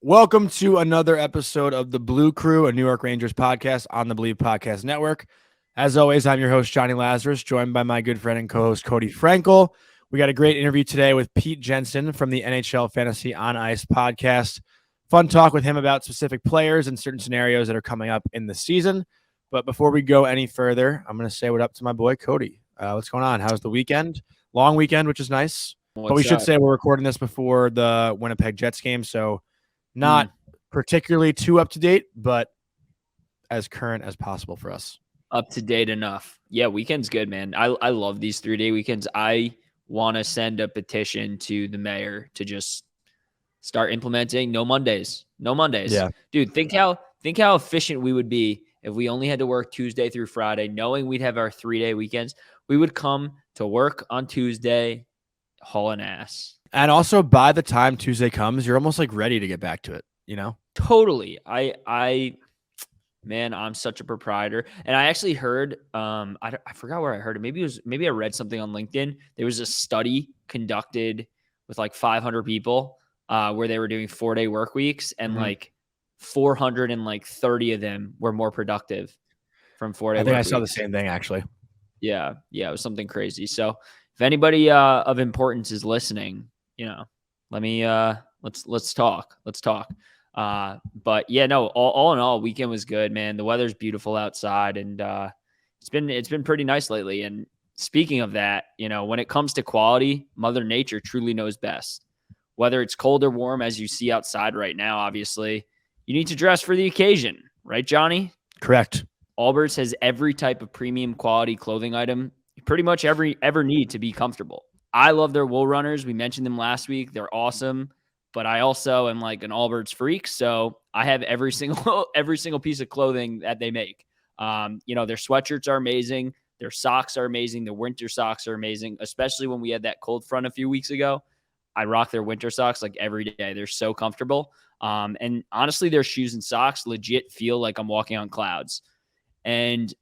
Welcome to another episode of the Blue Crew, a New York Rangers podcast on the Believe Podcast Network. As always, I'm your host, Jonny Lazarus, joined by my good friend and co-host, Cody Frankel. We got a great interview today with Pete Jensen from the NHL Fantasy on Ice podcast. Fun talk with him about specific players and certain scenarios that are coming up in the season. But before we go any further, I'm going to say what up to my boy, Cody. What's going on? How's the weekend? Long weekend, which is nice. But we should say we're recording this before the Winnipeg Jets game, so not particularly too up to date, but as current as possible for us. Up to date enough. Yeah, weekend's good, man. I love these 3-day weekends. I want to send a petition to the mayor to just start implementing no Mondays. No Mondays. Yeah. Dude, think how efficient we would be if we only had to work Tuesday through Friday, knowing we'd have our 3-day weekends. We would come to work on Tuesday, hauling ass. And also, by the time Tuesday comes, you're almost like ready to get back to it, you know? Totally. Man, I'm such a proprietor. And I actually heard, I forgot where I heard it. Maybe I read something on LinkedIn. There was a study conducted with like 500 people where they were doing 4-day work weeks, and like 430 of them were more productive from 4-day work weeks. I think I saw the same thing, actually. Yeah, it was something crazy. So if anybody of importance is listening, let me let's talk. But yeah, no, all in all, weekend was good, man. The weather's beautiful outside, and it's been pretty nice lately. And speaking of that, when it comes to quality, Mother Nature truly knows best. Whether it's cold or warm, as you see outside right now, obviously, you need to dress for the occasion, right, Johnny? Correct. Allbirds has every type of premium quality clothing item you pretty much ever need to be comfortable. I love their wool runners. We mentioned them last week. They're awesome. But I also am like an Allbirds freak, so I have every single piece of clothing that they make. Their sweatshirts are amazing. Their socks are amazing. Their winter socks are amazing, especially when we had that cold front a few weeks ago. I rock their winter socks like every day. They're so comfortable. And honestly, their shoes and socks legit feel like I'm walking on clouds. And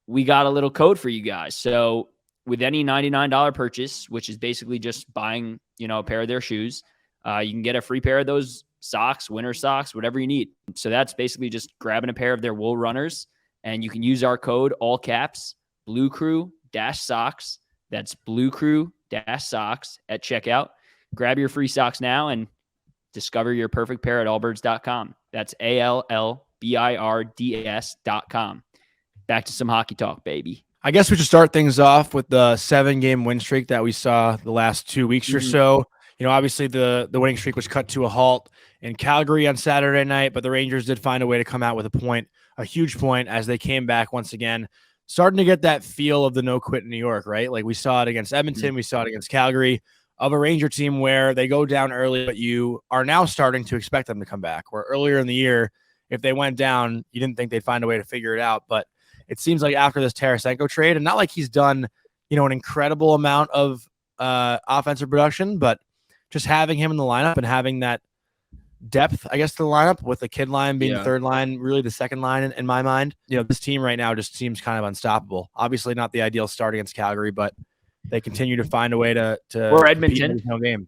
we got a little code for you guys. So with any $99 purchase, which is basically just buying, a pair of their shoes, you can get a free pair of those socks, winter socks, whatever you need. So that's basically just grabbing a pair of their wool runners, and you can use our code, all caps, Blue Crew-socks. That's Blue Crew-socks at checkout. Grab your free socks now and discover your perfect pair at allbirds.com. That's ALLBIRDS.com. Back to some hockey talk, baby. I guess we should start things off with the 7-game win streak that we saw the last 2 weeks or so. Obviously the winning streak was cut to a halt in Calgary on Saturday night, but the Rangers did find a way to come out with a huge point as they came back once again, starting to get that feel of the no quit in New York, right? Like we saw it against Edmonton, we saw it against Calgary, of a Ranger team where they go down early, but you are now starting to expect them to come back. Where earlier in the year, if they went down, you didn't think they'd find a way to figure it out. But it seems like after this Tarasenko trade, and not like he's done, an incredible amount of offensive production, but just having him in the lineup and having that depth, I guess, to the lineup, with the kid line being the third line, really the second line in my mind. This team right now just seems kind of unstoppable. Obviously not the ideal start against Calgary, but they continue to find a way to or Edmonton. No game.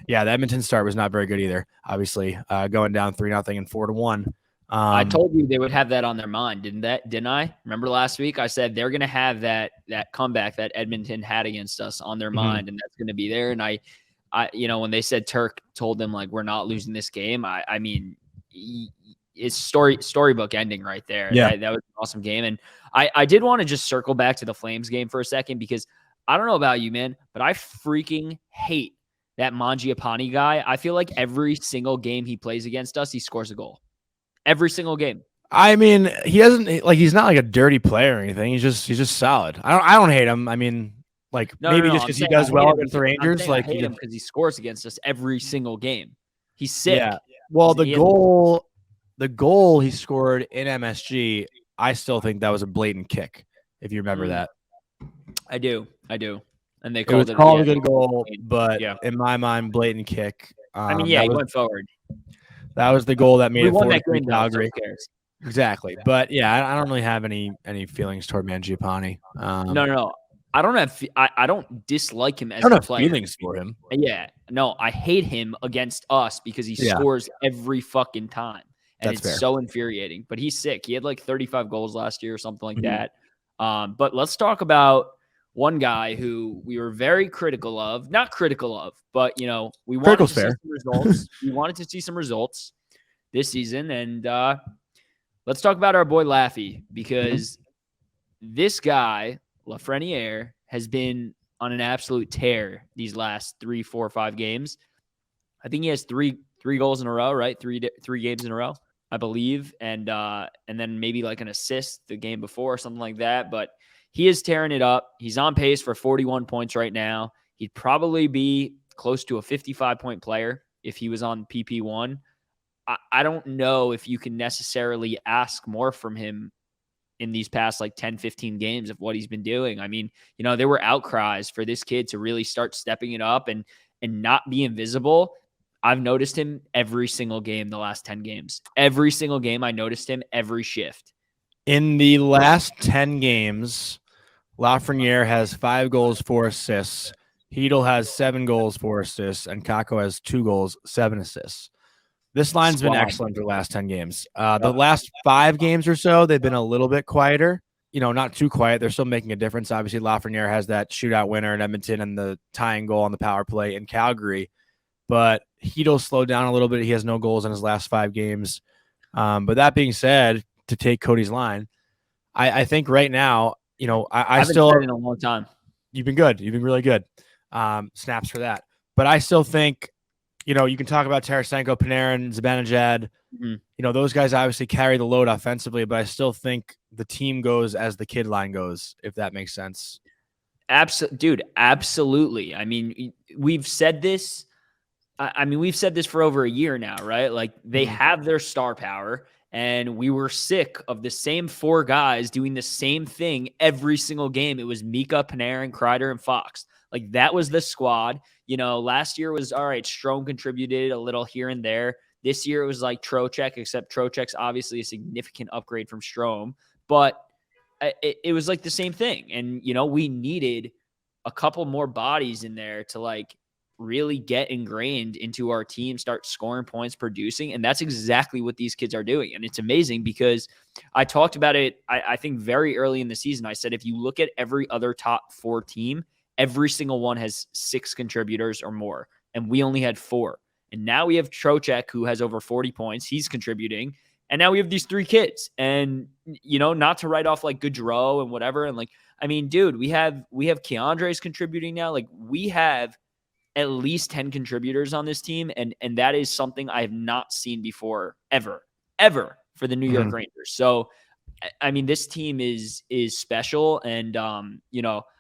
Yeah, the Edmonton start was not very good either, obviously, going down 3-0 and 4-1. I told you they would have that on their mind, didn't I? Remember last week I said they're going to have that comeback that Edmonton had against us on their mind, and that's going to be there. And I when they said Turk told them like we're not losing this game, I mean, it's storybook ending right there. Yeah, that was an awesome game. And I did want to just circle back to the Flames game for a second, because I don't know about you, man, but I freaking hate that Mangiapane guy. I feel like every single game he plays against us, he scores a goal. Every single game. I mean, he's not like a dirty player or anything. He's just solid. I don't hate him. I mean, maybe just because he does well against the Rangers. I hate him because he scores against us every single game. He's sick. Yeah. Well, the goal he scored in MSG, I still think that was a blatant kick, if you remember that. I do. And they called it a good goal, but in my mind, blatant kick. He went forward. That was the goal that made it won 4-3 that Calgary. Exactly. But yeah, I don't really have any feelings toward Mangiapane. No. I don't dislike him as I don't a have player. feelings for him. Yeah. No, I hate him against us because he scores every fucking time. And That's it's fair. so infuriating. But he's sick. He had like 35 goals last year or something like that. But let's talk about one guy who we were very critical of. Not critical of, but we wanted to see some results. We wanted to see some results this season. And let's talk about our boy Laffy, because this guy, Lafreniere, has been on an absolute tear these last 3, 4, 5 games. I think he has three goals in a row, right? Three games in a row, I believe, and then maybe like an assist the game before or something like that. But he is tearing it up. He's on pace for 41 points right now. He'd probably be close to a 55-point player if he was on PP1. I don't know if you can necessarily ask more from him in these past like 10, 15 games of what he's been doing. I mean, there were outcries for this kid to really start stepping it up and not be invisible. I've noticed him every single game the last 10 games. Every single game, I noticed him every shift. In the last 10 games, Lafreniere has 5 goals, 4 assists. Hedl has 7 goals, 4 assists, and Kakko has 2 goals, 7 assists. This line's been excellent for the last 10 games. The last 5 games or so, they've been a little bit quieter. Not too quiet. They're still making a difference. Obviously, Lafreniere has that shootout winner in Edmonton and the tying goal on the power play in Calgary. But Hedl slowed down a little bit. He has no goals in his last 5 games. But that being said, to take Cody's line, I think right now, I still said it in a long time. You've been good. You've been really good. Snaps for that. But I still think, you can talk about Tarasenko, Panarin, Zibanejad. Those guys obviously carry the load offensively, but I still think the team goes as the kid line goes, if that makes sense. Dude, absolutely. I mean, we've said this. We've said this for over a year now, right? Like they have their star power, and we were sick of the same 4 guys doing the same thing every single game. It was Mika, Panarin, Kreider, and Fox. Like that was the squad. Last year was all right. Strome contributed a little here and there. This year it was like Trocheck, except Trocheck's obviously a significant upgrade from Strome, but it was like the same thing. And, we needed a couple more bodies in there to like really get ingrained into our team, start scoring points, producing. And that's exactly what these kids are doing. And it's amazing because I talked about it, I think very early in the season. I said, if you look at every other top 4 team, every single one has 6 contributors or more. And we only had 4. And now we have Trocheck, who has over 40 points. He's contributing. And now we have these 3 kids. And, not to write off like Gaudreau and whatever. And like, dude, we have Keandre's contributing now. Like we have at least 10 contributors on this team. And that is something I have not seen before, ever for the New York Rangers. So, this team is special. And,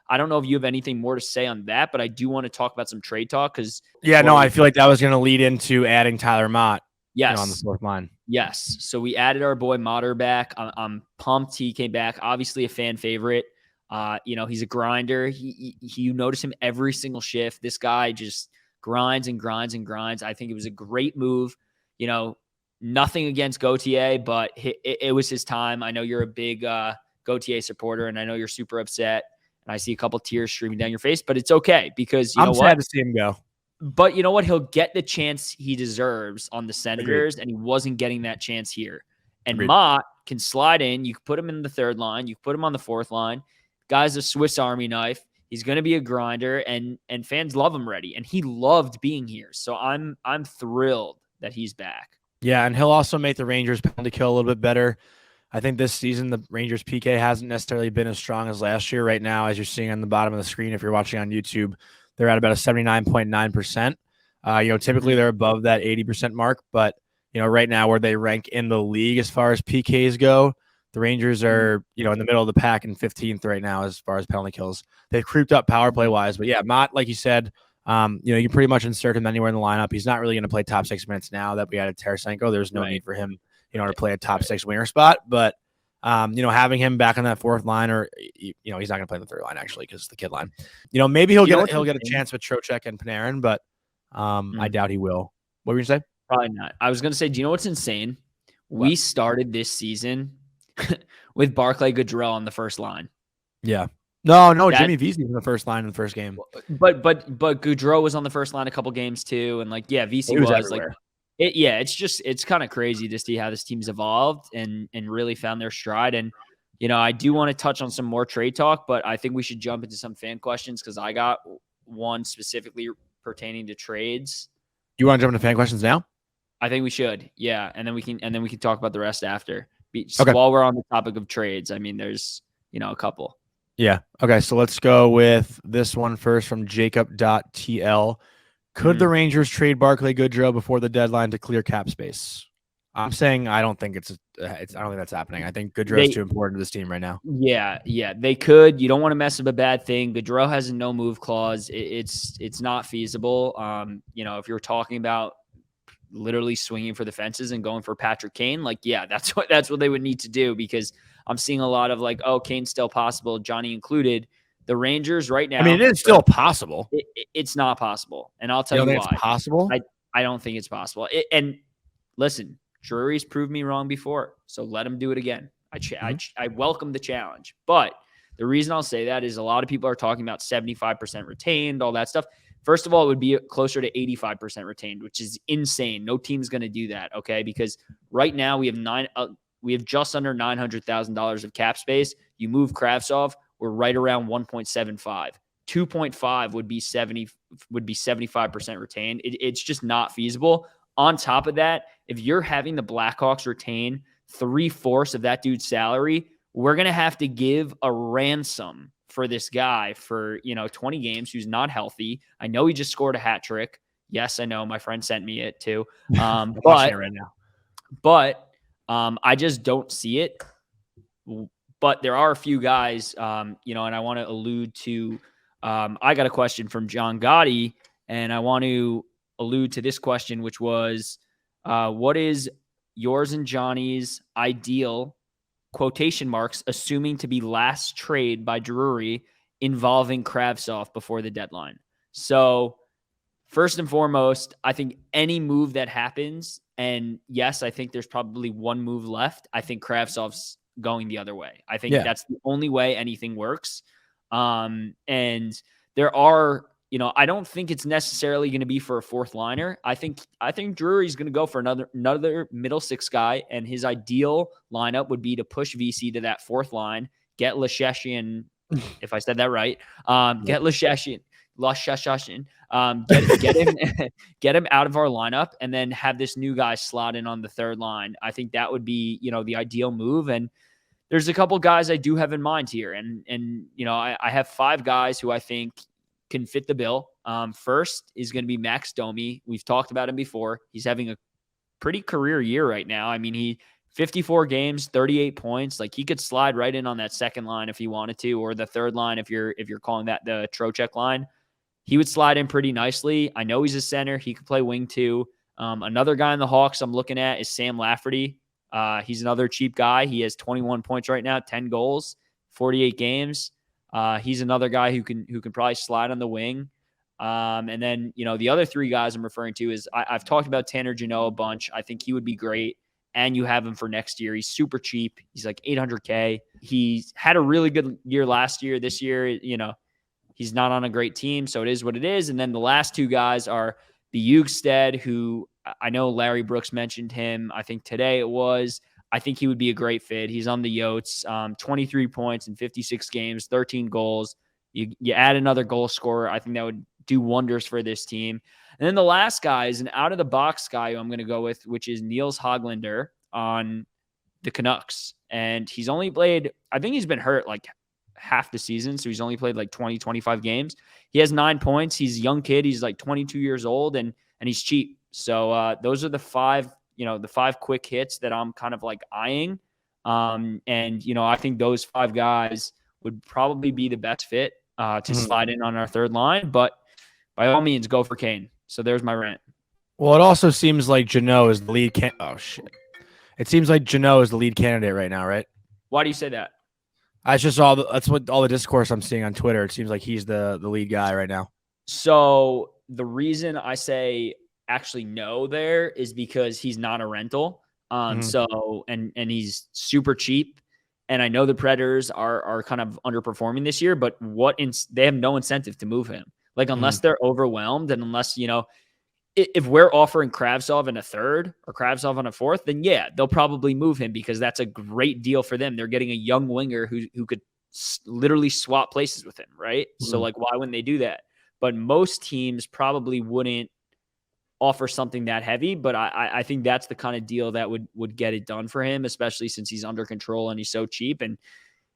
I don't know if you have anything more to say on that, but I do want to talk about some trade talk because I feel like that was going to lead into adding Tyler Motte. Yes, on the 4th line. Yes. So we added our boy Motte back. I'm pumped he came back. Obviously a fan favorite. He's a grinder. You notice him every single shift. This guy just grinds and grinds and grinds. I think it was a great move. Nothing against Gauthier, but it was his time. I know you're a big Gauthier supporter, and I know you're super upset. And I see a couple tears streaming down your face, but it's okay because I'm sad to see him go. But you know what? He'll get the chance he deserves on the Senators, and he wasn't getting that chance here. And Motte can slide in. You can put him in the 3rd line. You can put him on the 4th line. Guy's a Swiss Army knife. He's going to be a grinder, and fans love him already. And he loved being here. So I'm thrilled that he's back. Yeah, and he'll also make the Rangers penalty kill a little bit better. I think this season the Rangers PK hasn't necessarily been as strong as last year. Right now, as you're seeing on the bottom of the screen, if you're watching on YouTube, they're at about a 79.9%. Typically they're above that 80% mark, but right now where they rank in the league as far as PKs go, the Rangers are, in the middle of the pack and 15th right now as far as penalty kills. They've creeped up power play wise, but yeah, Motte, like you said, you can pretty much insert him anywhere in the lineup. He's not really going to play top 6 minutes now that we added Tarasenko. There's no need for him, to play a top 6 winger spot, but having him back on that 4th line, or he's not going to play the 3rd line actually because the kid line. Maybe he'll get a chance with Trocheck and Panarin, but I doubt he will. What were you going to say? Probably not. I was going to say, do you know what's insane? We started this season with Barclay Gaudreau on the 1st line. Yeah. No, Jimmy Vesey was in the first line in the first game. But Gaudreau was on the first line a couple games too, and Vesey was everywhere. It's kind of crazy to see how this team's evolved and really found their stride. And I do want to touch on some more trade talk, but I think we should jump into some fan questions because I got one specifically pertaining to trades. You want to jump into fan questions now? I think we should, yeah, and then we can talk about the rest after. Okay. While we're on the topic of trades, I mean, there's a couple. Yeah. Okay. So let's go with this one first from Jacob.tl. Could the Rangers trade Barclay Goodrow before the deadline to clear cap space? I'm saying I don't think I don't think that's happening. I think Goodrow is too important to this team right now. Yeah, they could. You don't want to mess up a bad thing. Goodrow has a no move clause. It's not feasible. If you're talking about literally swinging for the fences and going for Patrick Kane, that's what they would need to do, because I'm seeing a lot of Kane's still possible, Jonny included. The Rangers right now, I mean, it is still possible. It's not possible, and I'll tell you why. It's possible. I don't think it's possible. And listen, Drury's proved me wrong before, so let him do it again. I welcome the challenge, but the reason I'll say that is a lot of people are talking about 75% retained, all that stuff. First of all, it would be closer to 85% retained, which is insane. No team's going to do that, okay? Because right now we have just under $900,000 of cap space. You move Kravtsov, we're right around 1.75. 2.5 would be 75% retained. It's just not feasible. On top of that, if you're having the Blackhawks retain 3/4 of that dude's salary, we're going to have to give a ransom for this guy for 20 games who's not healthy. I know he just scored a hat trick. Yes, I know. My friend sent me it too. Watching it right now. But I just don't see it. But there are a few guys, and I want to allude to. I got a question from John Gotti, and I want to allude to this question, which was, what is yours and Johnny's ideal quotation marks, assuming to be last trade by Drury involving Kravtsov before the deadline? So first and foremost, I think any move that happens, and yes, I think there's probably one move left. I think Kravtsov's going the other way. I think that's the only way anything works. And there are, I don't think it's necessarily going to be for a fourth liner. I think Drury's going to go for another middle six guy, and his ideal lineup would be to push VC to that fourth line, get Lasheshian, if I said that right, get Lasheshian, get him out of our lineup, and then have this new guy slot in on the third line. I think that would be, the ideal move. And there's a couple guys I do have in mind here. And I have 5 guys who I think can fit the bill. First is going to be Max Domi. We've talked about him before. He's having a pretty career year right now. I mean, he 54 games, 38 points. He could slide right in on that second line if he wanted to, or the third line if you're calling that the Trocheck line. He would slide in pretty nicely. I know he's a center. He could play wing too. Another guy in the Hawks I'm looking at is Sam Lafferty. He's another cheap guy. He has 21 points right now, 10 goals, 48 games. He's another guy who can probably slide on the wing. And then, the other 3 guys I'm referring to is I've talked about Tanner Jeannot a bunch. I think he would be great. And you have him for next year. He's super cheap. He's like $800K. He's had a really good year last year. This year, he's not on a great team, so it is what it is. And then the last 2 guys are Bjugstad, who I know Larry Brooks mentioned him. I think today it was. I think he would be a great fit. He's on the Yotes, 23 points in 56 games, 13 goals. You add another goal scorer, I think that would do wonders for this team. And then the last guy is an out-of-the-box guy who I'm going to go with, which is Niels Hoglander on the Canucks. And he's only played, I think he's been hurt half the season, so he's only played 20, 25 games. He has 9 points. He's a young kid. He's 22 years old, and he's cheap. So those are the 5, the 5 quick hits that I'm kind of eyeing. And I think those 5 guys would probably be the best fit to slide in on our third line. But by all means, go for Kane. So there's my rant. Well, it also seems like Jeannot is the lead It seems like Jeannot is the lead candidate right now, right? Why do you say that? That's what all the discourse I'm seeing on Twitter. It seems like he's the lead guy right now. So the reason I say actually no there is because he's not a rental. So and he's super cheap. And I know the Predators are kind of underperforming this year, but they have no incentive to move him. Like, unless they're overwhelmed and unless, if we're offering Kravtsov in a third or Kravtsov on a fourth, then yeah, they'll probably move him because that's a great deal for them. They're getting a young winger who could literally swap places with him, right? So like, why wouldn't they do that? But most teams probably wouldn't offer something that heavy. But I think that's the kind of deal that would get it done for him, especially since he's under control and he's so cheap. And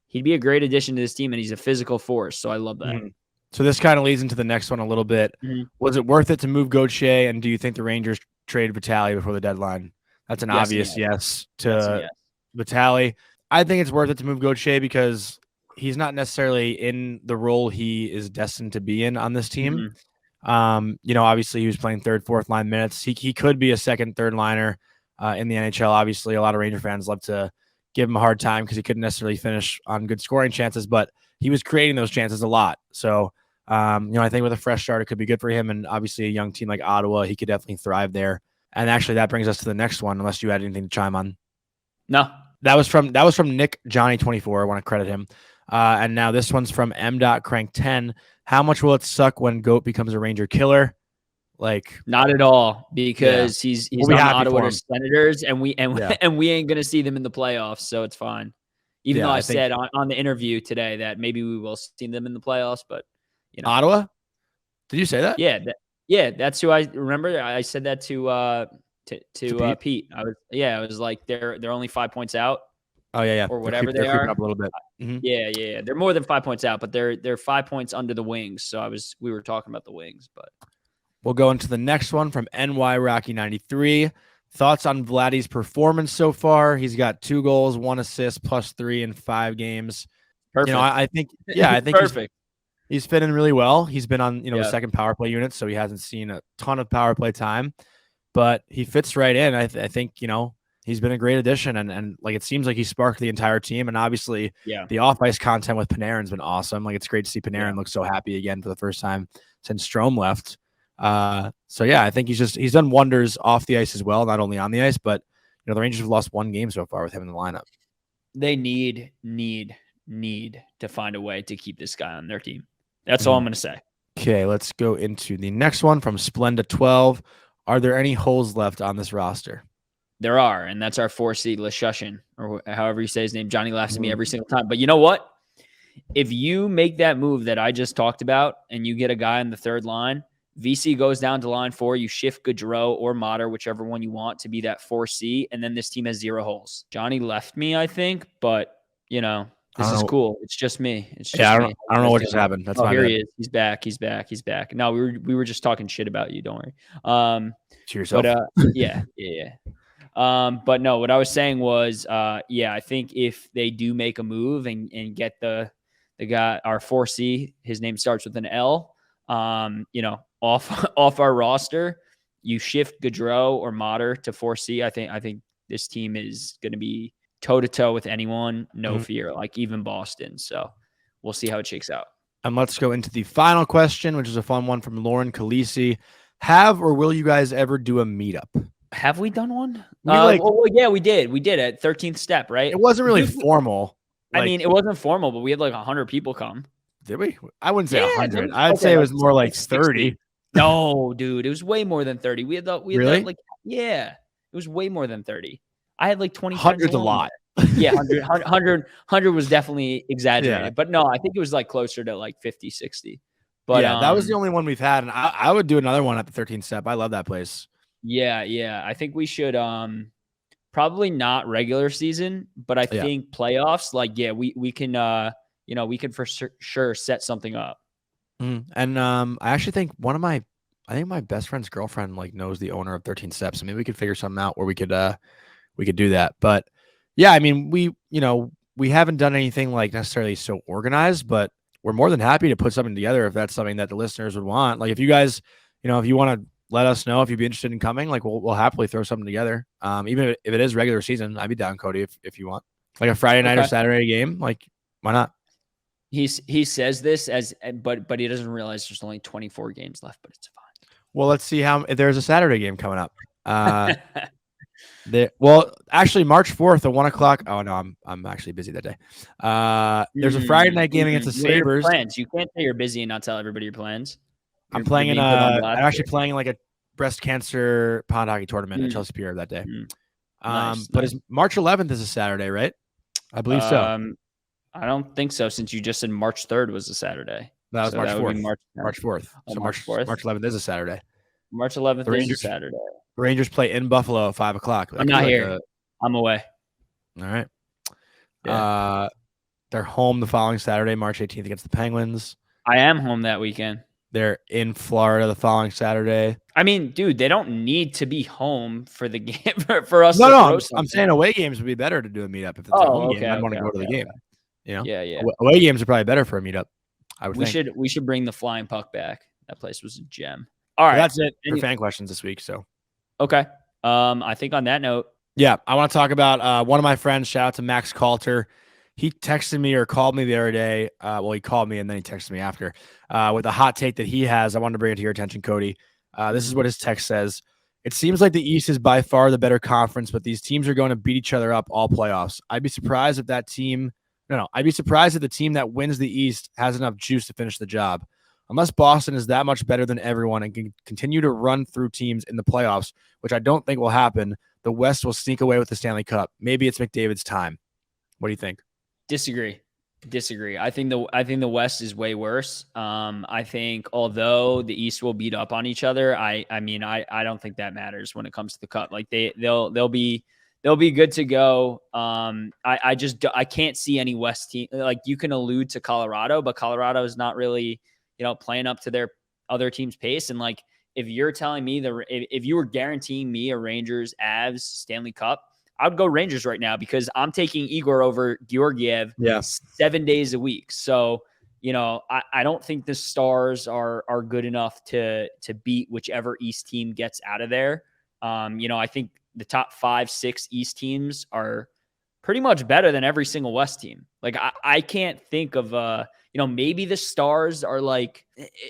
he'd be a great addition to this team, and he's a physical force. So I love that. So this kind of leads into the next one a little bit. Was it worth it to move Gauthier, and do you think the Rangers traded Vitale before the deadline? That's an obvious yes to Vitale. I think it's worth it to move Gauthier because he's not necessarily in the role he is destined to be in on this team. Obviously he was playing third, fourth line minutes. He could be a second, third liner in the NHL. Obviously, a lot of Ranger fans love to give him a hard time because he couldn't necessarily finish on good scoring chances, but he was creating those chances a lot. So, I think with a fresh start, it could be good for him. And obviously a young team like Ottawa, he could definitely thrive there. And actually that brings us to the next one, unless you had anything to chime on. No, that was from Nick Jonny 24. I want to credit him. And now this one's from M.Crank10. How much will it suck when Goat becomes a Ranger killer? Like, not at all, because he's on the Ottawa Senators, and we ain't gonna see them in the playoffs, so it's fine. Even though I said on the interview today that maybe we will see them in the playoffs, but Ottawa. Did you say that? Yeah, that's who I remember. I said that to Pete. I was like, they're only 5 points out. Oh yeah, or whatever they are. Up a little bit. Yeah. They're more than 5 points out, but they're 5 points under the Wings. So we were talking about the Wings, but we'll go into the next one from NY Rocky 93. Thoughts on Vladdy's performance so far? He's got 2 goals, 1 assist, +3 in 5 games. Perfect. I think perfect. He's fit in really well. He's been on the second power play unit, so he hasn't seen a ton of power play time, but he fits right in. I think he's been a great addition, and like it seems like he sparked the entire team. And obviously, the off ice content with Panarin's been awesome. Like, it's great to see Panarin look so happy again for the first time since Strome left. So yeah, I think he's done wonders off the ice as well, not only on the ice, but the Rangers have lost 1 game so far with him in the lineup. They need to find a way to keep this guy on their team. That's all I'm going to say. Okay, let's go into the next one from Splenda 12. Are there any holes left on this roster? There are, and that's our 4C, Lashushin, or however you say his name. Johnny laughs at me every single time. But you know what? If you make that move that I just talked about and you get a guy in the third line, VC goes down to line 4, you shift Gaudreau or Motte, whichever one you want, to be that 4C, and then this team has 0 holes. Johnny left me, I think, but, this is cool. It's just me. It's just me. I don't know what just happened. That's here he is. He's back. No, we were just talking shit about you. Don't worry. To yourself. But yeah. But no, what I was saying was, I think if they do make a move and get the guy, our 4C, his name starts with an L, off our roster, you shift Gaudreau or Motte to 4C. I think this team is going to be toe-to-toe with anyone, no fear, like even Boston. So we'll see how it shakes out. And let's go into the final question, which is a fun one from Lauren Khaleesi. Have or will you guys ever do a meetup? Have we done one? We did. We did at 13th Step, right? It wasn't really formal. I mean, it wasn't formal, but we had like 100 people come. Did we? I wouldn't say 100. I'd say it was more like 30. No, dude, it was way more than 30. We had really? It was way more than 30. I had like 20. 100's a lot. Yeah, 100 was definitely exaggerated. Yeah. But no, I think it was like closer to like 50, 60. But yeah, that was the only one we've had. And I would do another one at the 13th Step. I love that place. Yeah. I think we should probably not regular season, but I think playoffs, we can we can for sure set something up. And I actually think my best friend's girlfriend knows the owner of 13 Steps. So maybe we could figure something out where we could do that. But yeah, I mean, we haven't done anything necessarily so organized, but we're more than happy to put something together if that's something that the listeners would want. Like, if you guys, if you want to let us know if you'd be interested in coming, we'll happily throw something together. Even if it is regular season, I'd be down, Cody, if you want like a Friday night or Saturday game. Why not? He says this but he doesn't realize there's only 24 games left, but it's fine. Well, let's see if there's a Saturday game coming up. Well, actually, March 4th at 1 o'clock. Oh no, I'm actually busy that day. There's a Friday night game against the What are your Sabres. plans? You can't say you're busy and not tell everybody your plans. I'm You're being put on blast. I'm actually playing like a breast cancer pond hockey tournament at Chelsea Pier that day. Nice. But it's March 11th is a Saturday, right? I believe so. I don't think so, since you just said March 3rd was a Saturday. That was So March that would 4th. be March March 4th. Oh, So March March 4th. 11th is a Saturday. March 11th The is a Rangers- Saturday. The Rangers play in Buffalo at 5 o'clock. I'm not here. I'm away. All right. Yeah. They're home the following Saturday, March 18th against the Penguins. I am home that weekend. They're in Florida the following Saturday. I mean, dude, they don't need to be home for the game for us. No, I'm saying away games would be better to do a meetup. If it's a home game, I'd want to go to the game. You know, yeah. Away games are probably better for a meetup. I would think. We should bring the flying puck back. That place was a gem. All right, that's it for fan questions this week. So, okay. I think on that note, yeah, I want to talk about one of my friends. Shout out to Max Coulter. He texted me or called me the other day. Well, he called me and then he texted me after with a hot take that he has. I wanted to bring it to your attention, Cody. This is what his text says. It seems like the East is by far the better conference, but these teams are going to beat each other up all playoffs. I'd be surprised if that team I'd be surprised if the team that wins the East has enough juice to finish the job. Unless Boston is that much better than everyone and can continue to run through teams in the playoffs, which I don't think will happen, the West will sneak away with the Stanley Cup. Maybe it's McDavid's time. What do you think? Disagree. I think the West is way worse. I think although the East will beat up on each other, I don't think that matters when it comes to the Cup. Like they'll be good to go. I can't see any West team. Like you can allude to Colorado, but Colorado is not really, playing up to their other team's pace. And like, if you're telling me if you were guaranteeing me a Rangers, Avs, Stanley Cup, I'd go Rangers right now because I'm taking Igor over Georgiev 7 days a week. So, I don't think the Stars are good enough to beat whichever East team gets out of there. I think the top 5-6 East teams are pretty much better than every single West team. Like I can't think of maybe the Stars are like,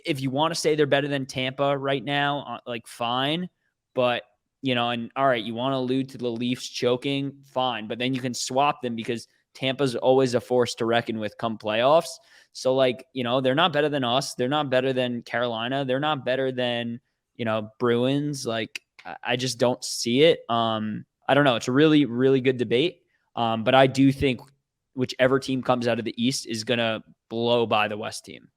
if you want to say they're better than Tampa right now, like fine, but and all right, you want to allude to the Leafs choking, fine, but then you can swap them because Tampa's always a force to reckon with come playoffs. So like, they're not better than us. They're not better than Carolina. They're not better than, Bruins. Like, I just don't see it. I don't know. It's a really, really good debate. But I do think whichever team comes out of the East is going to blow by the West team.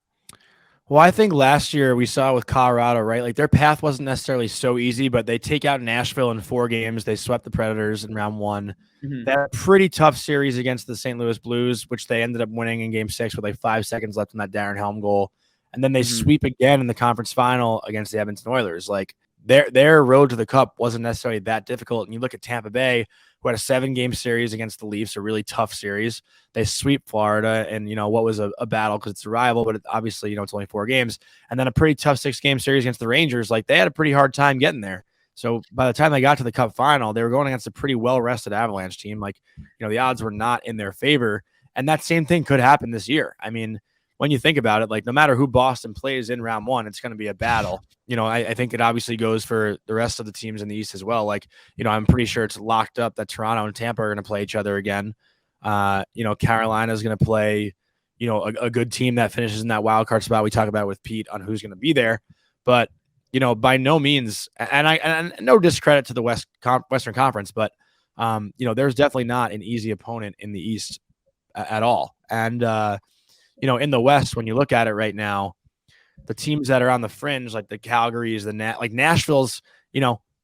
Well, I think last year we saw with Colorado, right? Like their path wasn't necessarily so easy, but they take out Nashville in 4 games. They swept the Predators in round 1. They had a pretty tough series against the St. Louis Blues, which they ended up winning in game 6 with like 5 seconds left on that Darren Helm goal. And then they sweep again in the conference final against the Edmonton Oilers. Like their road to the Cup wasn't necessarily that difficult. And you look at Tampa Bay, who had a 7-game series against the Leafs, a really tough series. They sweep Florida and, what was a battle because it's a rival, but obviously, it's only 4 games. And then a pretty tough 6-game series against the Rangers. Like they had a pretty hard time getting there. So by the time they got to the Cup final, they were going against a pretty well-rested Avalanche team. Like, the odds were not in their favor. And that same thing could happen this year. I mean, when you think about it, like no matter who Boston plays in round 1, it's going to be a battle. I think it obviously goes for the rest of the teams in the East as well. Like, I'm pretty sure it's locked up that Toronto and Tampa are going to play each other again. Carolina is going to play, a good team that finishes in that wild card spot we talk about with Pete on who's going to be there. But, by no means, and no discredit to the Western Conference, but, there's definitely not an easy opponent in the East at all. And, in the West, when you look at it right now, the teams that are on the fringe, like the Calgarys, like Nashville's,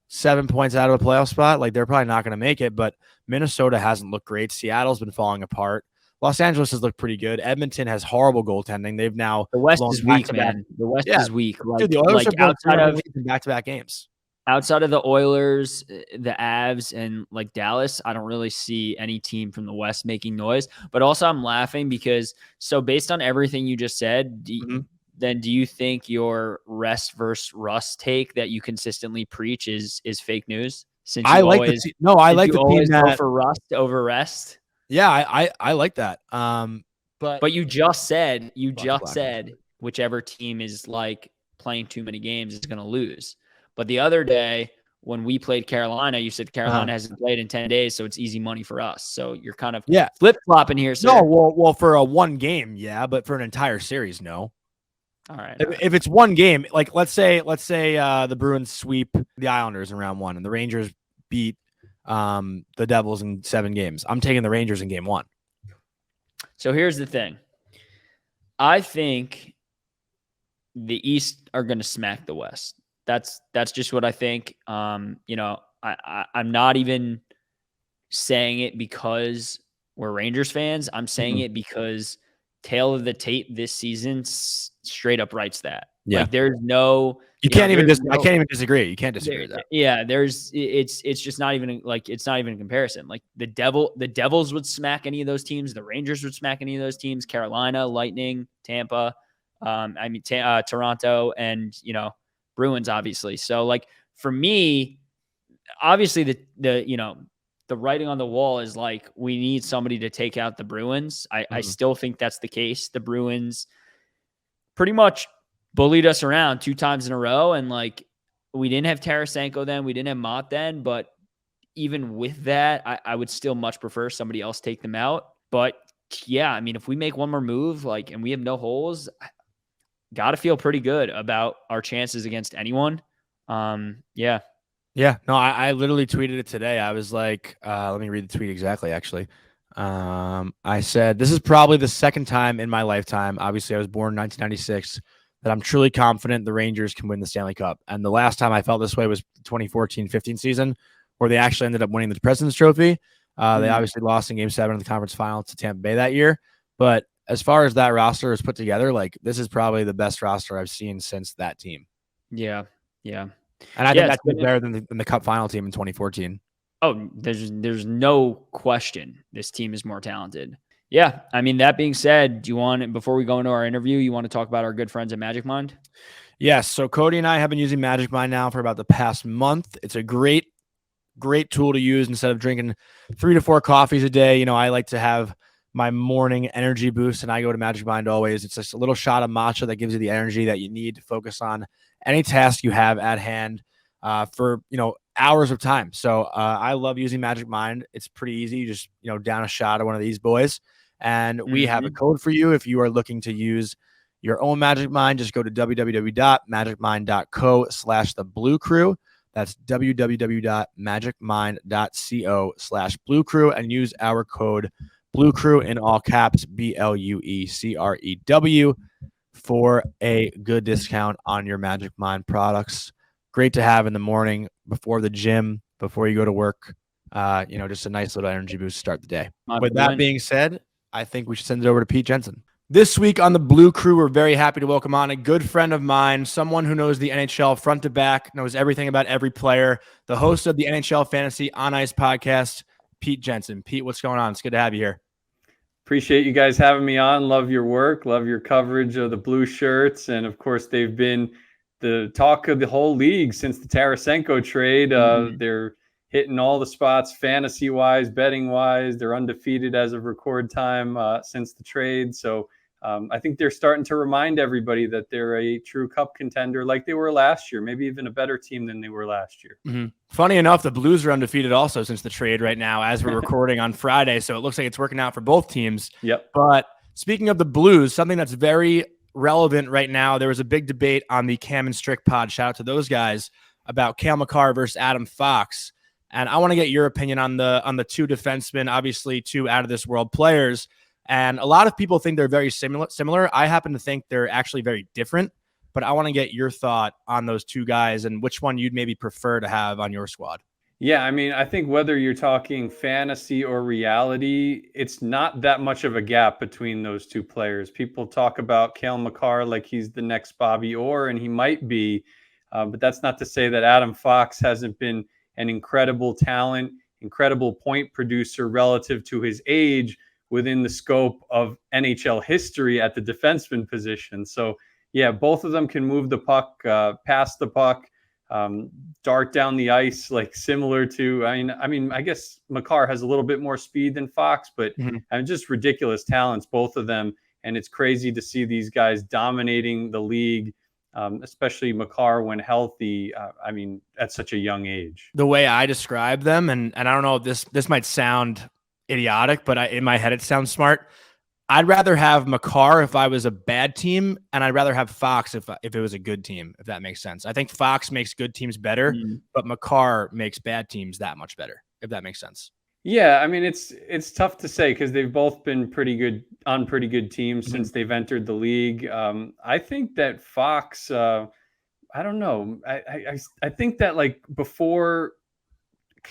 7 points out of a playoff spot, like they're probably not going to make it, but Minnesota hasn't looked great. Seattle's been falling apart. Los Angeles has looked pretty good. Edmonton has horrible goaltending. They've now the West is weak, man. The West is weak. Like, dude, the Oilers are outside of back-to-back games. Outside of the Oilers, the Avs, and like Dallas, I don't really see any team from the West making noise. But also, I'm laughing because based on everything you just said, then do you think your rest versus rust take that you consistently preach is fake news? Since you I like the team that go for rust over rest. Yeah, I like that. But you just said whichever team is like playing too many games is going to lose. But the other day when we played Carolina, you said Carolina hasn't played in 10 days, so it's easy money for us. So you're kind of flip-flopping here, sir. No, well, for a one game, yeah, but for an entire series, no. All right. If it's one game, like let's say the Bruins sweep the Islanders in round 1 and the Rangers beat the Devils in 7 games, I'm taking the Rangers in game 1. So here's the thing. I think the East are going to smack the West. That's just what I think. I'm not even saying it because we're Rangers fans. I'm saying it because tail of the tape this season straight up writes that. Yeah. Like there's no, I can't even disagree. You can't disagree with that. Yeah. It's just not even it's not even a comparison. Like the Devils would smack any of those teams. The Rangers would smack any of those teams. Carolina, Lightning, Tampa, Toronto, and Bruins, obviously. So like for me, obviously the writing on the wall is like, we need somebody to take out the Bruins. I still think that's the case. The Bruins pretty much bullied us around 2 times in a row. And like, we didn't have Tarasenko then, we didn't have Motte then, but even with that, I would still much prefer somebody else take them out. But yeah, I mean, if we make one more move, like, and we have no holes, got to feel pretty good about our chances against anyone. Yeah. Yeah, no, I literally tweeted it today. I was like, let me read the tweet exactly, actually. I said, this is probably the second time in my lifetime, obviously I was born in 1996, that I'm truly confident the Rangers can win the Stanley Cup. And the last time I felt this way was the 2014-15 season, where they actually ended up winning the President's Trophy. They obviously lost in Game 7 of the conference final to Tampa Bay that year. But as far as that roster is put together, like, this is probably the best roster I've seen since that team. Yeah. And I think that's better than the Cup final team in 2014. Oh, there's no question this team is more talented. Yeah, I mean, that being said, before we go into our interview, you want to talk about our good friends at Magic Mind? Yes. So Cody and I have been using Magic Mind now for about the past month. It's a great tool to use instead of drinking 3 to 4 coffees a day. I like to have my morning energy boost, and I go to Magic Mind always. It's just a little shot of matcha that gives you the energy that you need to focus on any task you have at hand for hours of time. So I love using Magic Mind. It's pretty easy. You just down a shot of one of these boys, and we have a code for you if you are looking to use your own Magic Mind. Just go to www.magicmind.co/thebluecrew. That's www.magicmind.co/bluecrew and use our code BlueCrew in all caps, BLUECREW, for a good discount on your Magic Mind products. Great to have in the morning before the gym, before you go to work. Just a nice little energy boost to start the day. With that being said, I think we should send it over to Pete Jensen. This week on the Blue Crew, we're very happy to welcome on a good friend of mine, someone who knows the NHL front to back, knows everything about every player, the host of the NHL Fantasy On Ice podcast, Pete Jensen. Pete, what's going on? It's good to have you here. Appreciate you guys having me on. Love your work. Love your coverage of the blue shirts. And, of course, they've been the talk of the whole league since the Tarasenko trade. They're hitting all the spots fantasy-wise, betting-wise. They're undefeated as of record time since the trade. So I think they're starting to remind everybody that they're a true cup contender like they were last year, maybe even a better team than they were last year. Funny enough, the Blues are undefeated also since the trade right now as we're recording on Friday. So it looks like it's working out for both teams. Yep. But speaking of the Blues, something that's very relevant right now, there was a big debate on the Cam and Strick pod. Shout out to those guys about Cale Makar versus Adam Fox. And I want to get your opinion on the 2 defensemen, obviously 2 out of this world players. And a lot of people think they're very similar. I happen to think they're actually very different, but I want to get your thought on those 2 guys and which one you'd maybe prefer to have on your squad. Yeah, I mean, I think whether you're talking fantasy or reality, it's not that much of a gap between those 2 players. People talk about Cale Makar like he's the next Bobby Orr, and he might be, but that's not to say that Adam Fox hasn't been an incredible talent, incredible point producer relative to his age within the scope of NHL history at the defenseman position. So, yeah, both of them can move the puck, pass the puck, dart down the ice, like similar to, I mean, I guess Makar has a little bit more speed than Fox, but just ridiculous talents, both of them. And it's crazy to see these guys dominating the league especially Makar when healthy. I mean, at such a young age. The way I describe them, and I don't know if this might sound idiotic, but in my head it sounds smart. I'd rather have Makar if I was a bad team, and I'd rather have Fox if it was a good team, if that makes sense. I think Fox makes good teams better, but Makar makes bad teams that much better, if that makes sense. Yeah, I mean it's tough to say because they've both been pretty good on pretty good teams since they've entered the league. I think that Fox, I don't know, I think that like before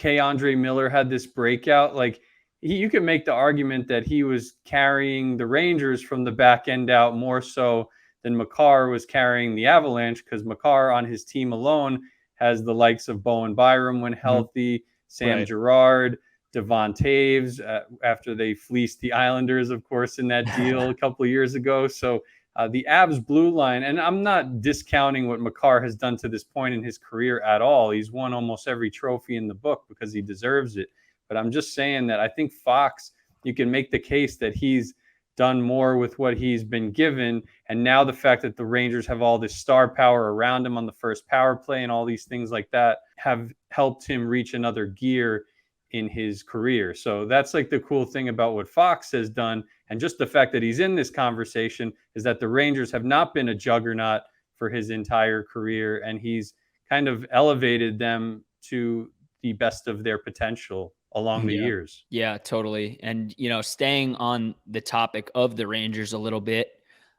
Andre Miller had this breakout, like you could make the argument that he was carrying the Rangers from the back end out more so than Makar was carrying the Avalanche, because Makar on his team alone has the likes of Bowen Byram when healthy, Sam Girard, Devon Taves after they fleeced the Islanders, of course, in that deal a couple of years ago. So the Avs blue line, and I'm not discounting what Makar has done to this point in his career at all. He's won almost every trophy in the book because he deserves it. But I'm just saying that I think Fox, you can make the case that he's done more with what he's been given. And now the fact that the Rangers have all this star power around him on the first power play and all these things like that have helped him reach another gear in his career. So that's like the cool thing about what Fox has done. And just the fact that he's in this conversation is that the Rangers have not been a juggernaut for his entire career. And he's kind of elevated them to the best of their potential along the years. Yeah, totally. And, staying on the topic of the Rangers a little bit,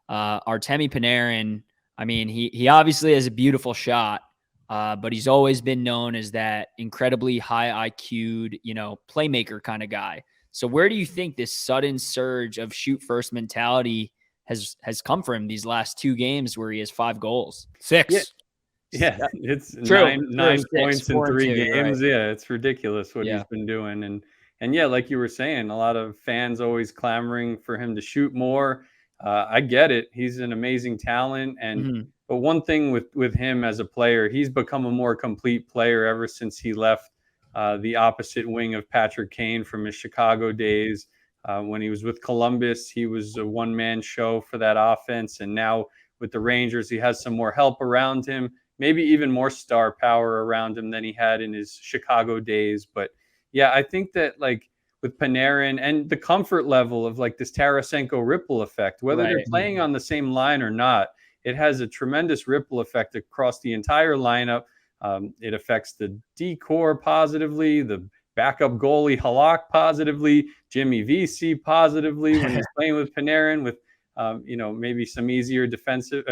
Artemi Panarin, I mean, he obviously has a beautiful shot, but he's always been known as that incredibly high IQ'd, playmaker kind of guy. So where do you think this sudden surge of shoot first mentality has come from these last 2 games where he has 5 goals? 6. Yeah, it's True. nine points in 3 games. Right. Yeah, it's ridiculous what he's been doing. And yeah, like you were saying, a lot of fans always clamoring for him to shoot more. I get it. He's an amazing talent. But one thing with him as a player, he's become a more complete player ever since he left the opposite wing of Patrick Kane from his Chicago days. When he was with Columbus, he was a one-man show for that offense. And now with the Rangers, he has some more help around him. Maybe even more star power around him than he had in his Chicago days. But yeah, I think that like with Panarin and the comfort level of like this Tarasenko ripple effect, whether they're playing on the same line or not, it has a tremendous ripple effect across the entire lineup. It affects the D-core positively, the backup goalie Halak positively, Jimmy VC positively when he's playing with Panarin with, maybe some easier defensive,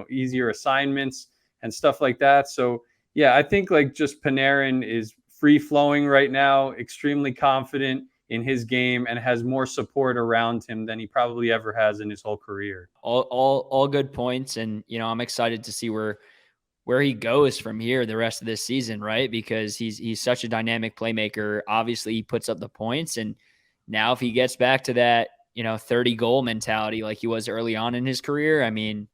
easier assignments and stuff like that. So yeah, I think like just Panarin is free flowing right now, extremely confident in his game, and has more support around him than he probably ever has in his whole career. All good points. And, I'm excited to see where he goes from here the rest of this season, right? Because he's such a dynamic playmaker. Obviously he puts up the points, and now if he gets back to that, 30 goal mentality like he was early on in his career, I mean,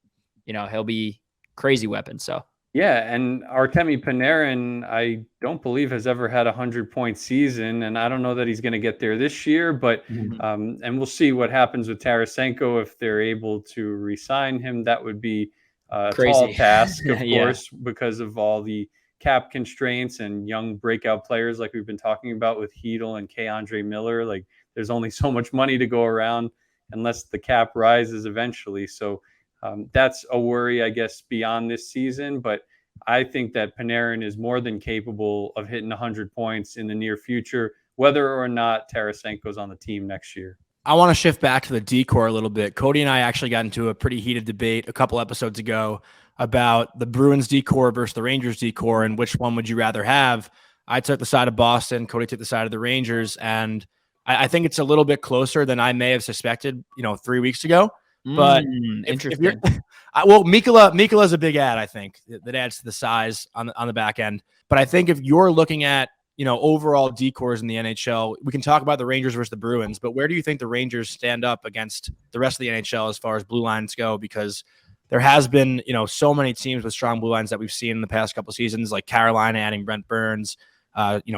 he'll be crazy weapon. So yeah, and Artemi Panarin, I don't believe has ever had 100-point season, and I don't know that he's going to get there this year. But and we'll see what happens with Tarasenko if they're able to re-sign him. That would be a tall task, of course, because of all the cap constraints and young breakout players like we've been talking about with Hedl and Andre Miller. Like there's only so much money to go around unless the cap rises eventually. So that's a worry, I guess, beyond this season. But I think that Panarin is more than capable of hitting 100 points in the near future, whether or not Tarasenko's on the team next year. I want to shift back to the D-core a little bit. Cody and I actually got into a pretty heated debate a couple episodes ago about the Bruins D-core versus the Rangers D-core and which one would you rather have. I took the side of Boston. Cody took the side of the Rangers. And I think it's a little bit closer than I may have suspected, 3 weeks ago. But interesting. Mikola's a big add, I think, that adds to the size on the back end. But I think if you're looking at, overall D-cores in the NHL, we can talk about the Rangers versus the Bruins, but where do you think the Rangers stand up against the rest of the NHL as far as blue lines go? Because there has been, so many teams with strong blue lines that we've seen in the past couple of seasons, like Carolina adding Brent Burns,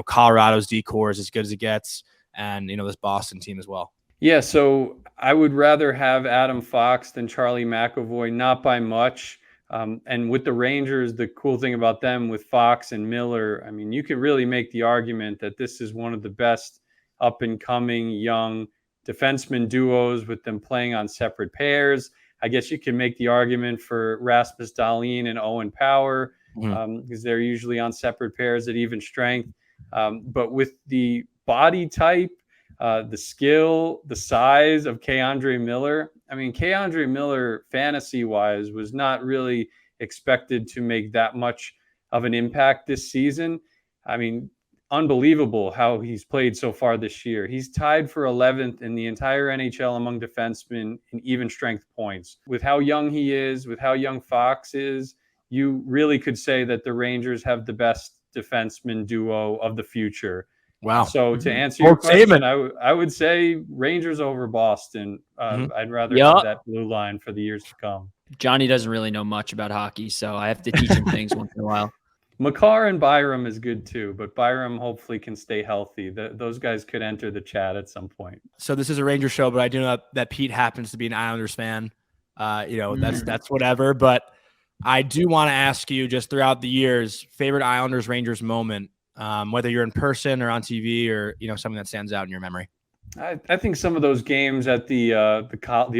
Colorado's D-core is as good as it gets, and, this Boston team as well. Yeah, so I would rather have Adam Fox than Charlie McAvoy, not by much. And with the Rangers, the cool thing about them with Fox and Miller, I mean, you could really make the argument that this is one of the best up and coming young defenseman duos with them playing on separate pairs. I guess you can make the argument for Rasmus Dahlin and Owen Power because they're usually on separate pairs at even strength. But with the body type, the skill, the size of K'Andre Miller. I mean, K'Andre Miller, fantasy-wise, was not really expected to make that much of an impact this season. I mean, unbelievable how he's played so far this year. He's tied for 11th in the entire NHL among defensemen in even strength points. With how young he is, with how young Fox is, you really could say that the Rangers have the best defenseman duo of the future. Wow. So to answer your question, I would say Rangers over Boston. I'd rather have that blue line for the years to come. Jonny doesn't really know much about hockey, so I have to teach him things once in a while. Makar and Byram is good too, but Byram hopefully can stay healthy. Those guys could enter the chat at some point. So this is a Ranger show, but I do know that Pete happens to be an Islanders fan. That's whatever. But I do want to ask you, just throughout the years, favorite Islanders Rangers moment. Whether you're in person or on TV or, something that stands out in your memory. I think some of those games at the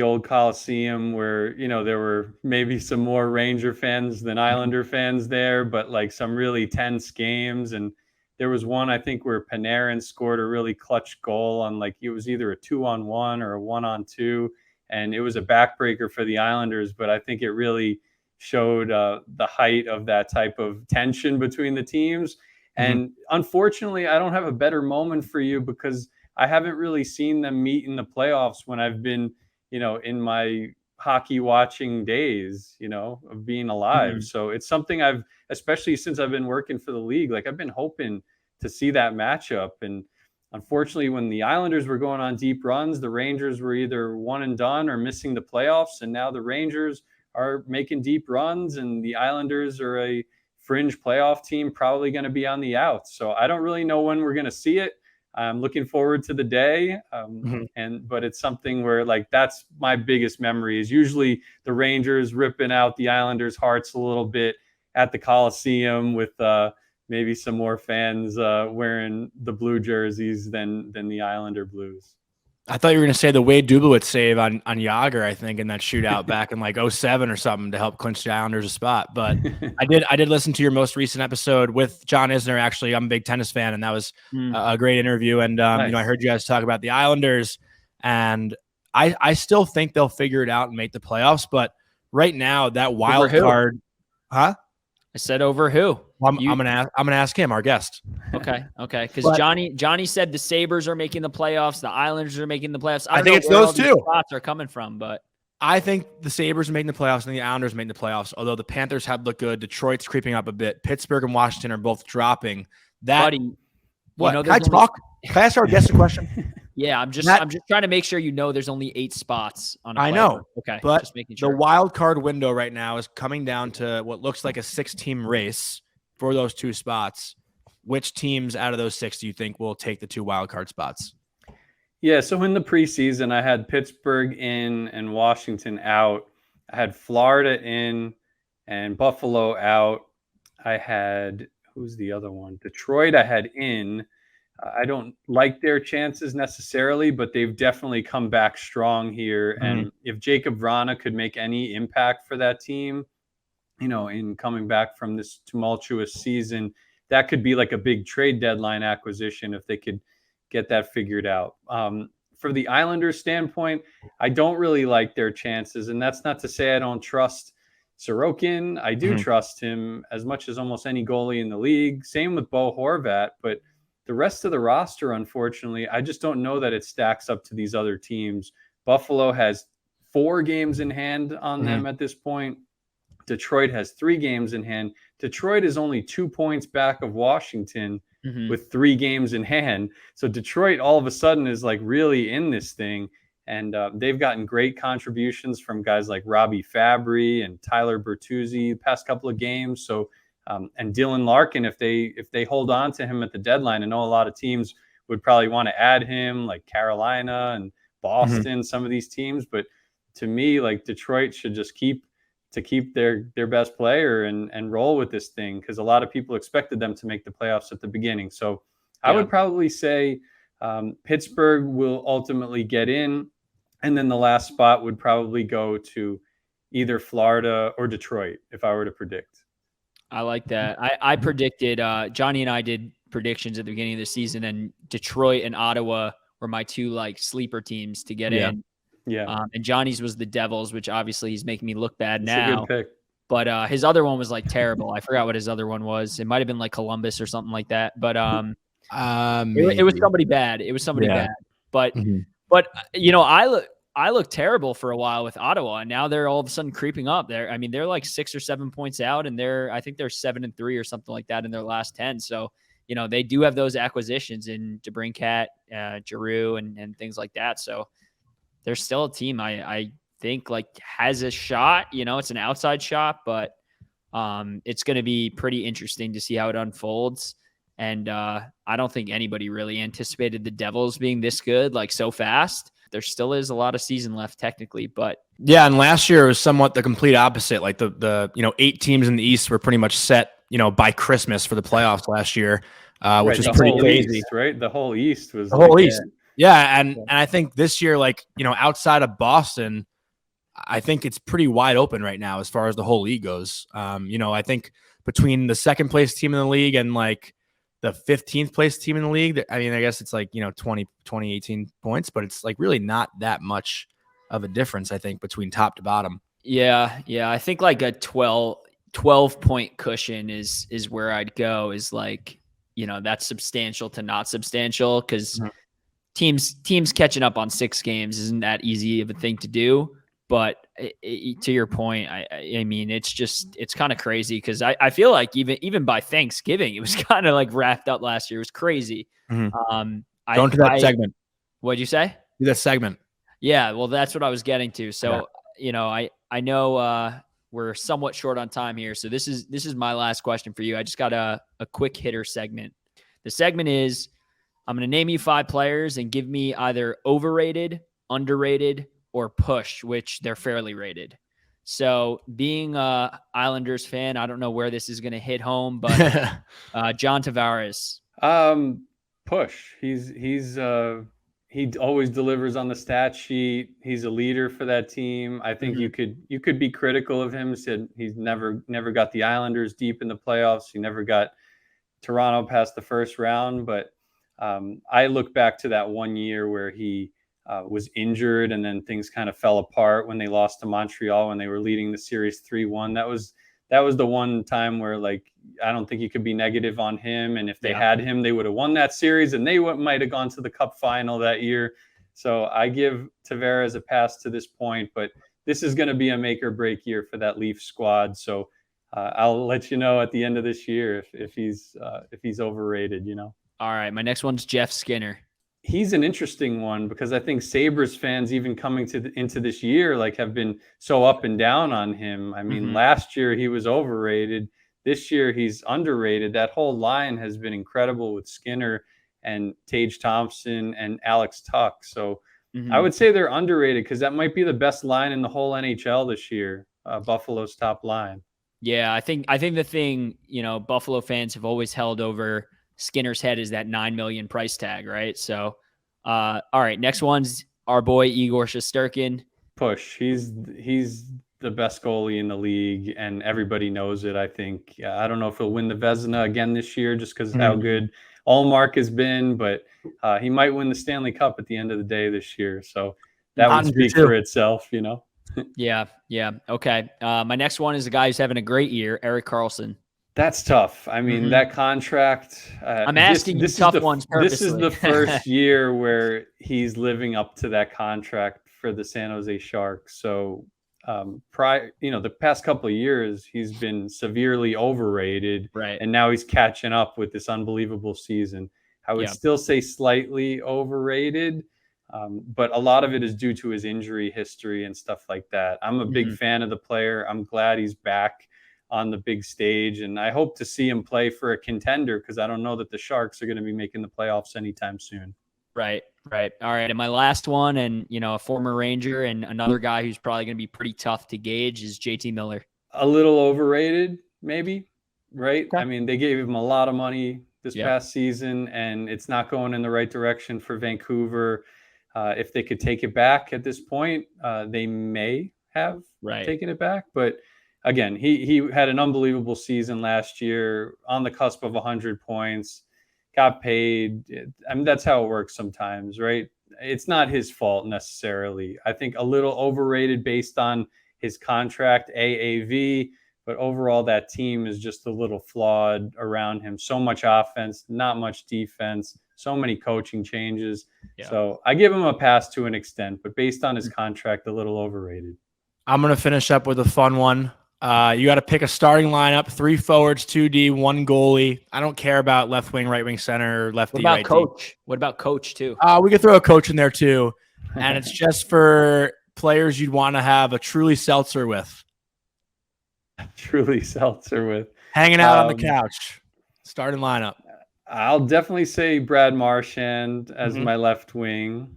old Coliseum where, there were maybe some more Ranger fans than Islander fans there, but like some really tense games. And there was one, I think, where Panarin scored a really clutch goal on it was either a 2-on-1 or a 1-on-2. And it was a backbreaker for the Islanders, but I think it really showed the height of that type of tension between the teams. And unfortunately, I don't have a better moment for you because I haven't really seen them meet in the playoffs when I've been, in my hockey watching days, of being alive. So it's something especially since I've been working for the league, I've been hoping to see that matchup. And unfortunately, when the Islanders were going on deep runs, the Rangers were either one and done or missing the playoffs. And now the Rangers are making deep runs and the Islanders are a fringe playoff team, probably going to be on the outs. So I don't really know when we're going to see it. I'm looking forward to the day. But it's something where that's my biggest memory is usually the Rangers ripping out the Islanders' hearts a little bit at the Coliseum with maybe some more fans wearing the blue jerseys than the Islander blues. I thought you were going to say the Wade Dublowitz save on Jágr, I think, in that shootout back in 2007 or something to help clinch the Islanders a spot. But I did listen to your most recent episode with John Isner. Actually, I'm a big tennis fan, and that was a great interview. And nice. I heard you guys talk about the Islanders, and I still think they'll figure it out and make the playoffs. But right now, that wild card, huh? I said over who? Well, I'm gonna ask him, our guest. Okay. Because Jonny said the Sabres are making the playoffs, the Islanders are making the playoffs. I think it's those two spots are coming from, but I think the Sabres are making the playoffs and the Islanders are making the playoffs. Although the Panthers have looked good, Detroit's creeping up a bit. Pittsburgh and Washington are both dropping. Buddy, what? Can I talk? Can I ask our guest a question? Yeah, I'm just trying to make sure there's only 8 spots on a playoff. I know. Okay, but just making sure. The wild card window right now is coming down to what looks like a 6-team race for those 2 spots. Which teams out of those 6 do you think will take the 2 wild card spots? Yeah, so in the preseason, I had Pittsburgh in and Washington out. I had Florida in and Buffalo out. I had, who's the other one? Detroit I had in. I don't like their chances necessarily, but they've definitely come back strong here. And if Jacob Vrana could make any impact for that team, in coming back from this tumultuous season, that could be like a big trade deadline acquisition if they could get that figured out. For the Islanders standpoint, I don't really like their chances. And that's not to say I don't trust Sorokin. I do trust him as much as almost any goalie in the league. Same with Bo Horvat, but the rest of the roster, unfortunately, I just don't know that it stacks up to these other teams. Buffalo has 4 games in hand on them at this point. Detroit has 3 games in hand. Detroit is only 2 points back of Washington with 3 games in hand. So Detroit all of a sudden is really in this thing. And they've gotten great contributions from guys like Robbie Fabry and Tyler Bertuzzi the past couple of games. So and Dylan Larkin, if they hold on to him at the deadline, I know a lot of teams would probably want to add him, like Carolina and Boston, some of these teams. But to me, Detroit should just keep to keep their best player and roll with this thing, because a lot of people expected them to make the playoffs at the beginning. So I would probably say Pittsburgh will ultimately get in, and then the last spot would probably go to either Florida or Detroit, if I were to predict. I like that. I predicted, Jonny and I did predictions at the beginning of the season, and Detroit and Ottawa were my two like sleeper teams to get in. Yeah. And Johnny's was the Devils, which obviously he's making me look bad It's now. a good pick. But his other one was like terrible. I forgot what his other one was. It might have been like Columbus or something like that. But it was somebody bad. It was somebody bad. But you know, I looked terrible for a while with Ottawa, and now they're all of a sudden creeping up. They're like 6 or 7 points out, and I think they're 7-3 or something like that in their last 10. So, you know, they do have those acquisitions in DeBrincat, Giroux, and things like that. So they're still a team I think like has a shot. You know, it's an outside shot, but it's going to be pretty interesting to see how it unfolds. And I don't think anybody really anticipated the Devils being this good, like so fast. There still is a lot of season left technically, but yeah. And last year was somewhat the complete opposite. Like the 8 teams in the East were pretty much set, by Christmas for the playoffs last year, which is pretty crazy. East, right? The whole East was the whole East. Yeah. And I think this year, like, outside of Boston, I think it's pretty wide open right now as far as the whole league goes. I think between the second place team in the league and like the 15th place team in the league, I mean, I guess it's like, 20, 18 points, but it's like really not that much of a difference, I think, between top to bottom. Yeah. I think like a 12-point cushion is where I'd go, is like, that's substantial to not substantial, because teams catching up on 6 games isn't that easy of a thing to do. But to your point, I mean, it's kind of crazy, because I feel like even by Thanksgiving, it was kind of like wrapped up last year. It was crazy. Going to that segment. What'd you say? Do that segment. Yeah, well, that's what I was getting to. So, I know we're somewhat short on time here. So this is my last question for you. I just got a quick hitter segment. The segment is, I'm going to name you 5 players and give me either overrated, underrated, or push, which they're fairly rated. So being a Islanders fan, I don't know where this is going to hit home, but John Tavares. Push. He always delivers on the stat sheet. He's a leader for that team. I think you could be critical of him. Said he's never got the Islanders deep in the playoffs. He never got Toronto past the first round. But I look back to that one year where he was injured, and then things kind of fell apart when they lost to Montreal when they were leading the series 3-1. That was the one time where, like, I don't think you could be negative on him. And if they had him, they would have won that series, and they might have gone to the Cup final that year. So I give Tavares a pass to this point, but this is going to be a make or break year for that Leaf squad. So I'll let you know at the end of this year if he's overrated. All right, my next one's Jeff Skinner. He's an interesting one, because I think Sabres fans, even coming into this year, like, have been so up and down on him. I mean, last year he was overrated. This year he's underrated. That whole line has been incredible with Skinner and Tage Thompson and Alex Tuck. So I would say they're underrated, because that might be the best line in the whole NHL this year, Buffalo's top line. Yeah, I think the thing, Buffalo fans have always held over Skinner's head is that $9 million price tag, right? So, all right, next one's our boy Igor Shesterkin. Push. He's the best goalie in the league, and everybody knows it. I think. I don't know if he'll win the Vezina again this year, just because of how good Allmark has been, but he might win the Stanley Cup at the end of the day this year. So that would speak for itself, Yeah. Okay. My next one is a guy who's having a great year, Erik Karlsson. That's tough. I mean, that contract. I'm asking you tough ones purposely. This is the first year where he's living up to that contract for the San Jose Sharks. So, the past couple of years, he's been severely overrated, right? And now he's catching up with this unbelievable season. I would still say slightly overrated, but a lot of it is due to his injury history and stuff like that. I'm a big fan of the player. I'm glad he's back on the big stage, and I hope to see him play for a contender, because I don't know that the Sharks are going to be making the playoffs anytime soon. Right. Right. All right. And my last one, and a former Ranger and another guy who's probably going to be pretty tough to gauge, is JT Miller. A little overrated, maybe, right? Okay. I mean, they gave him a lot of money this past season, and it's not going in the right direction for Vancouver. If they could take it back at this point, they may have taken it back. But again, he had an unbelievable season last year, on the cusp of 100 points, got paid. I mean, that's how it works sometimes, right? It's not his fault necessarily. I think a little overrated based on his contract, AAV, but overall that team is just a little flawed around him. So much offense, not much defense, so many coaching changes. Yeah. So I give him a pass to an extent, but based on his contract, a little overrated. I'm going to finish up with a fun one. You got to pick a starting lineup: 3 forwards, 2D, 1 goalie. I don't care about left wing, right wing, center, lefty, right. What about coach? What about coach too? We could throw a coach in there too, and it's just for players you'd want to have a truly seltzer with. Truly seltzer with. Hanging out on the couch. Starting lineup. I'll definitely say Brad Marchand as my left wing.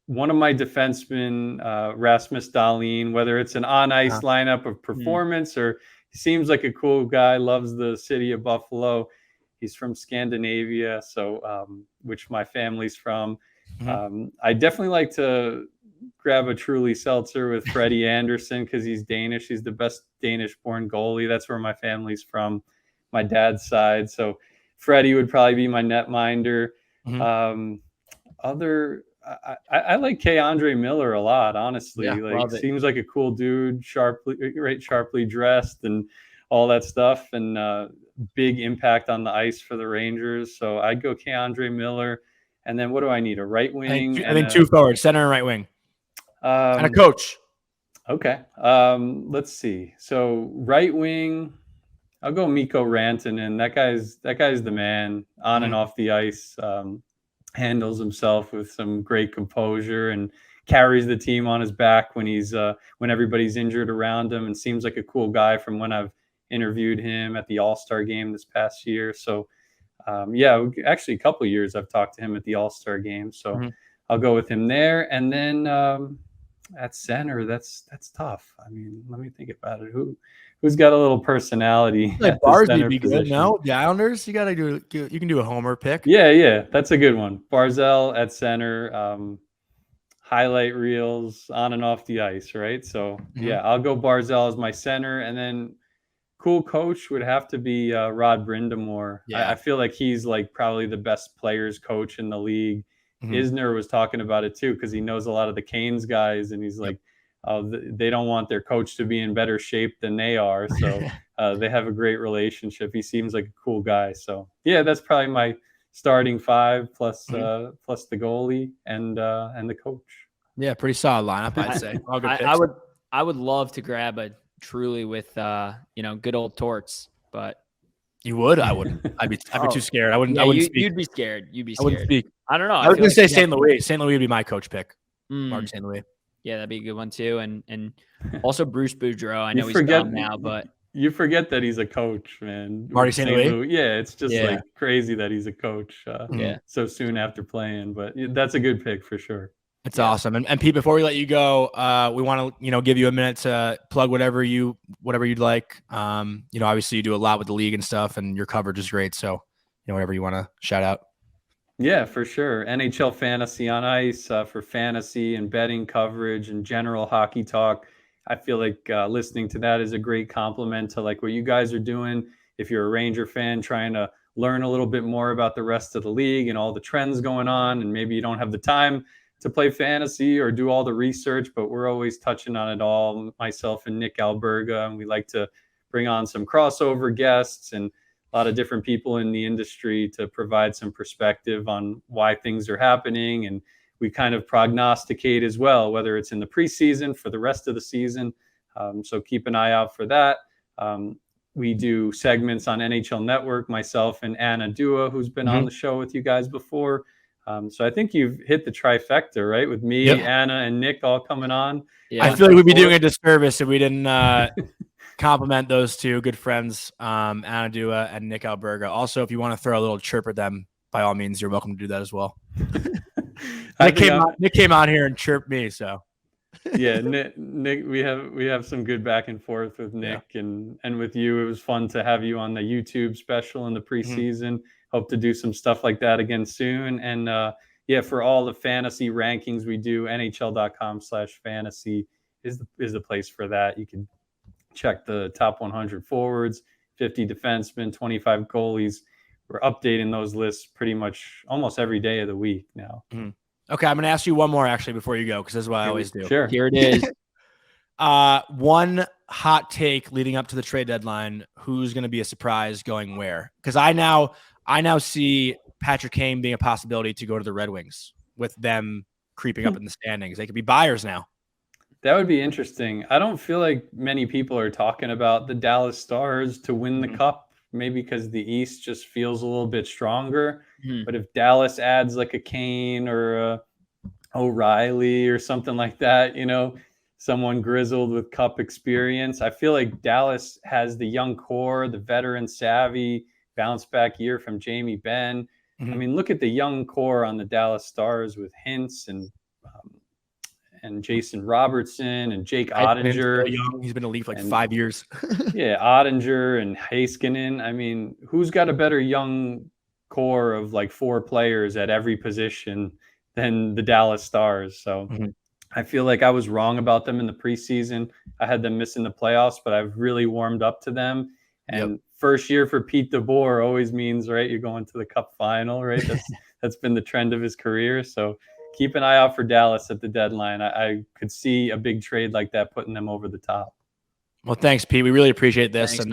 One of my defensemen, Rasmus Dahlin, whether it's an on-ice lineup of performance or he seems like a cool guy, loves the city of Buffalo. He's from Scandinavia, so which my family's from. I definitely like to grab a truly seltzer with Freddie Anderson because he's Danish. He's the best Danish-born goalie. That's where my family's from, my dad's side. So Freddie would probably be my netminder. I like Andre Miller a lot, honestly. Seems like a cool dude, sharply dressed and all that stuff, and big impact on the ice for the Rangers. So I'd go Andre Miller. And then what do I need? A right wing? I think 2 forwards, center and right wing. And a coach. Okay. Let's see. So right wing, I'll go Mikko Rantanen. That guy's the man on and off the ice. Handles himself with some great composure and carries the team on his back when everybody's injured around him, and seems like a cool guy from when I've interviewed him at the All-Star game this past year. So actually a couple of years I've talked to him at the All-Star game. So I'll go with him there. And then at center, that's tough. I mean, let me think about it. Who's got a little personality? Like Barzy be good. No, the Islanders. You gotta do. You can do a homer pick. Yeah, that's a good one. Barzal at center. Highlight reels on and off the ice, right? So I'll go Barzal as my center, and then cool coach would have to be Rod Brindamore. I feel like he's like probably the best players coach in the league. Isner was talking about it too because he knows a lot of the Canes guys, and he's like, they don't want their coach to be in better shape than they are. So they have a great relationship. He seems like a cool guy. So that's probably my starting 5 plus the goalie and the coach. Yeah, pretty solid lineup, I'd say. All good picks. I would love to grab a truly with good old Torts, but you would. I would. I'd be too scared. I wouldn't. I wouldn't speak. You'd be scared. I wouldn't speak. I don't know. I was gonna say St. Louis. St. Louis would be my coach pick. Martin St. Louis. Yeah, that'd be a good one too. And also Bruce Boudreau. I know he's gone now, but you forget that he's a coach, man. Marty St. Louis. Yeah, it's just like crazy that he's a coach. So soon after playing, but that's a good pick for sure. It's awesome. And Pete, before we let you go, we want to give you a minute to plug whatever you'd like. Obviously you do a lot with the league and stuff, and your coverage is great. So whatever you want to shout out. Yeah, for sure. NHL Fantasy on Ice for fantasy and betting coverage and general hockey talk. I feel like listening to that is a great compliment to like what you guys are doing. If you're a Ranger fan trying to learn a little bit more about the rest of the league and all the trends going on, and maybe you don't have the time to play fantasy or do all the research, but we're always touching on it all, myself and Nick Alberga, and we like to bring on some crossover guests and a lot of different people in the industry to provide some perspective on why things are happening. And we kind of prognosticate as well, whether it's in the preseason for the rest of the season. So keep an eye out for that. We do segments on NHL Network, myself and Anna Dua, who's been on the show with you guys before. So I think you've hit the trifecta, right? With me, Anna, and Nick all coming on. Yeah. I feel like we'd be doing a disservice if we didn't compliment those two good friends, Anna Dua and Nick Alberga. Also, if you want to throw a little chirp at them, by all means, you're welcome to do that as well. I Nick came on here and chirped me, so yeah, Nick, we have some good back and forth with Nick and with you. It was fun to have you on the YouTube special in the preseason. Hope to do some stuff like that again soon. And for all the fantasy rankings we do, NHL.com/fantasy is the place for that. You can check the top 100 forwards, 50 defensemen, 25 goalies. We're updating those lists pretty much almost every day of the week now. Okay, I'm going to ask you one more actually before you go, because that's what I always do. Sure. Here it is. One hot take leading up to the trade deadline. Who's going to be a surprise going where? Because I now see Patrick Kane being a possibility to go to the Red Wings with them creeping up in the standings. They could be buyers now. That would be interesting. I don't feel like many people are talking about the Dallas Stars to win the cup, maybe because the East just feels a little bit stronger. But if Dallas adds like a Kane or a O'Reilly or something like that, someone grizzled with cup experience, I feel like Dallas has the young core, the veteran savvy, bounce back year from Jamie Benn. I mean, look at the young core on the Dallas Stars with Hintz and Jason Robertson and Jake Ottinger. He's been in the league for like 5 years. Ottinger and Heiskanen. I mean, who's got a better young core of like 4 players at every position than the Dallas Stars? So I feel like I was wrong about them in the preseason. I had them missing the playoffs, but I've really warmed up to them. And first year for Pete DeBoer always means, right, you're going to the cup final, right? That's been the trend of his career. So keep an eye out for Dallas at the deadline. I could see a big trade like that putting them over the top. Well, thanks, Pete. We really appreciate this. Thanks,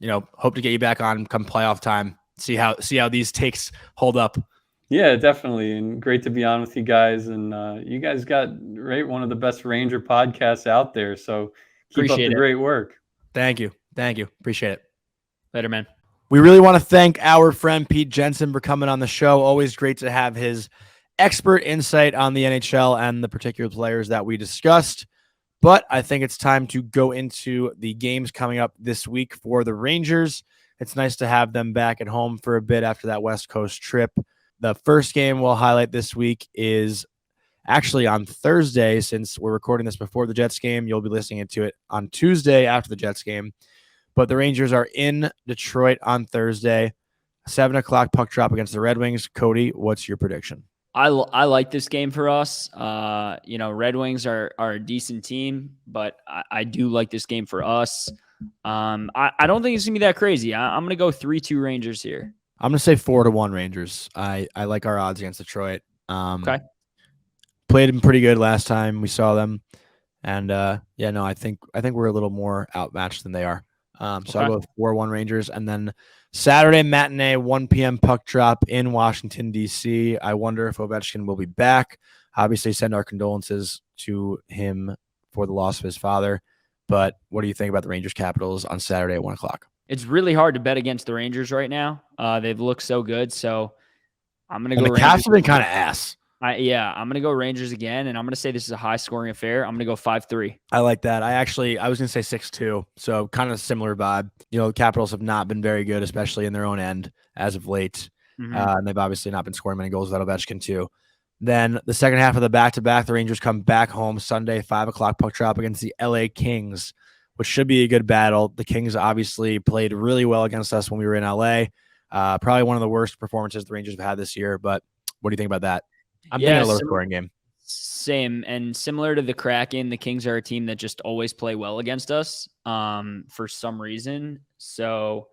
and hope to get you back on come playoff time. See how these takes hold up. Yeah, definitely. And great to be on with you guys. And you guys got one of the best Ranger podcasts out there. So keep up the great work. Thank you. Appreciate it. Later, man. We really want to thank our friend Pete Jensen for coming on the show. Always great to have his expert insight on the NHL and the particular players that we discussed. But I think it's time to go into the games coming up this week for the Rangers. It's nice to have them back at home for a bit after that West Coast trip. The first game we'll highlight this week is actually on Thursday. Since we're recording this before the Jets game, you'll be listening to it on Tuesday after the Jets game. But the Rangers are in Detroit on Thursday, 7 o'clock puck drop against the Red Wings. Cody, what's your prediction? I like this game for us. Red Wings are a decent team, but I do like this game for us. I don't think it's going to be that crazy. I'm going to go 3-2 Rangers here. I'm going to say 4-1 Rangers. I like our odds against Detroit. Okay. Played them pretty good last time we saw them. And I think we're a little more outmatched than they are. So I'll go with 4-1 Rangers. And then Saturday matinee, 1 p.m. puck drop in Washington, D.C. I wonder if Ovechkin will be back. Obviously, send our condolences to him for the loss of his father. But what do you think about the Rangers Capitals on Saturday at 1 o'clock? It's really hard to bet against the Rangers right now. They've looked so good. So I'm going to go Rangers. The Caps have been kind of ass. I'm going to go Rangers again, and I'm going to say this is a high-scoring affair. I'm going to go 5-3. I like that. I was going to say 6-2, so kind of similar vibe. The Capitals have not been very good, especially in their own end as of late. And they've obviously not been scoring many goals without Ovechkin too. Then the second half of the back-to-back, the Rangers come back home Sunday, 5 o'clock puck drop against the LA Kings, which should be a good battle. The Kings obviously played really well against us when we were in LA. Probably one of the worst performances the Rangers have had this year, but what do you think about that? I'm thinking a low-scoring game. Same. And similar to the Kraken, the Kings are a team that just always play well against us for some reason. So,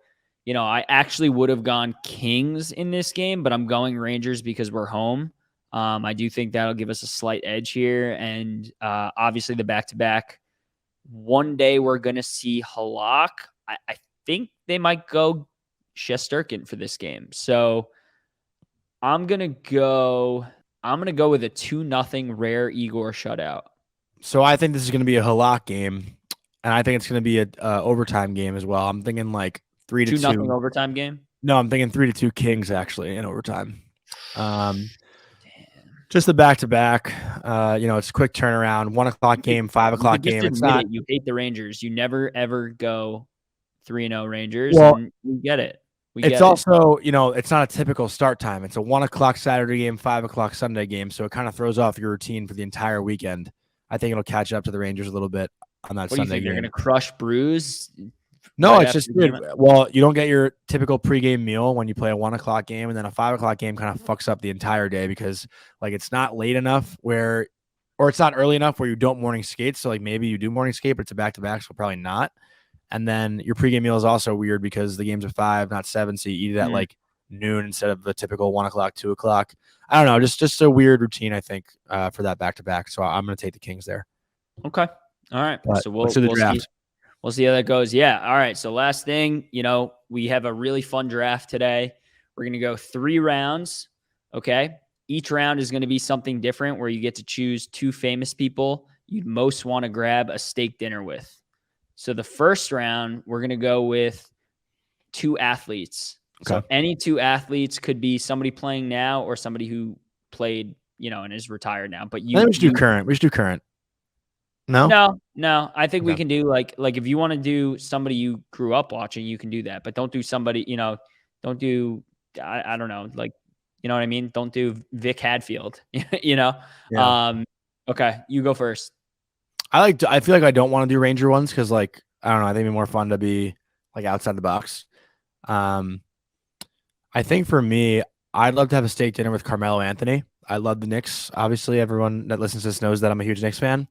I actually would have gone Kings in this game, but I'm going Rangers because we're home. I do think that'll give us a slight edge here. And obviously the back-to-back. One day we're going to see Halak. I think they might go Shesterkin for this game. So I'm going to go with a 2-0 rare Igor shutout. So I think this is going to be a Halak game, and I think it's going to be a overtime game as well. I'm thinking like 3-2. 2-0 overtime game? No, I'm thinking 3-2 Kings actually in overtime. Just the back-to-back. It's a quick turnaround. 1 o'clock game, 5 o'clock game. It's not. You hate the Rangers. You never ever go 3-0 Rangers, well, and you get it. It's also, it's not a typical start time. It's a 1:00 Saturday game, 5:00 Sunday game. So it kind of throws off your routine for the entire weekend. I think it'll catch up to the Rangers a little bit on that What do you Sunday think? game. They're going to crush Bruise? No, right it's just good. Well, you don't get your typical pregame meal when you play a 1:00 game, and then a 5:00 game kind of fucks up the entire day because like it's not late enough or it's not early enough where you don't morning skate. So like maybe you do morning skate, but it's a back-to-back, so probably not. And then your pregame meal is also weird because the game's at 5, not 7, so you eat it at like noon instead of the typical 1:00, 2:00. I don't know, just a weird routine, I think, for that back-to-back. So I'm going to take the Kings there. Okay. All right. But so let's do the draft. We'll see how that goes. Yeah. All right. So last thing, we have a really fun draft today. We're going to go 3 rounds. Okay. Each round is going to be something different where you get to choose 2 famous people you'd most want to grab a steak dinner with. So the first round, we're going to go with 2 athletes. Okay. So any 2 athletes could be somebody playing now or somebody who played, and is retired now. But we should do current. We should do current. No. I think we can do like if you want to do somebody you grew up watching, you can do that. But don't do somebody, don't do, I don't know, like, you know what I mean? Don't do Vic Hadfield, Yeah. Okay, you go first. I feel like I don't want to do Ranger ones because, like, I don't know. I think it'd be more fun to be like outside the box. I think for me, I'd love to have a steak dinner with Carmelo Anthony. I love the Knicks. Obviously, everyone that listens to this knows that I'm a huge Knicks fan,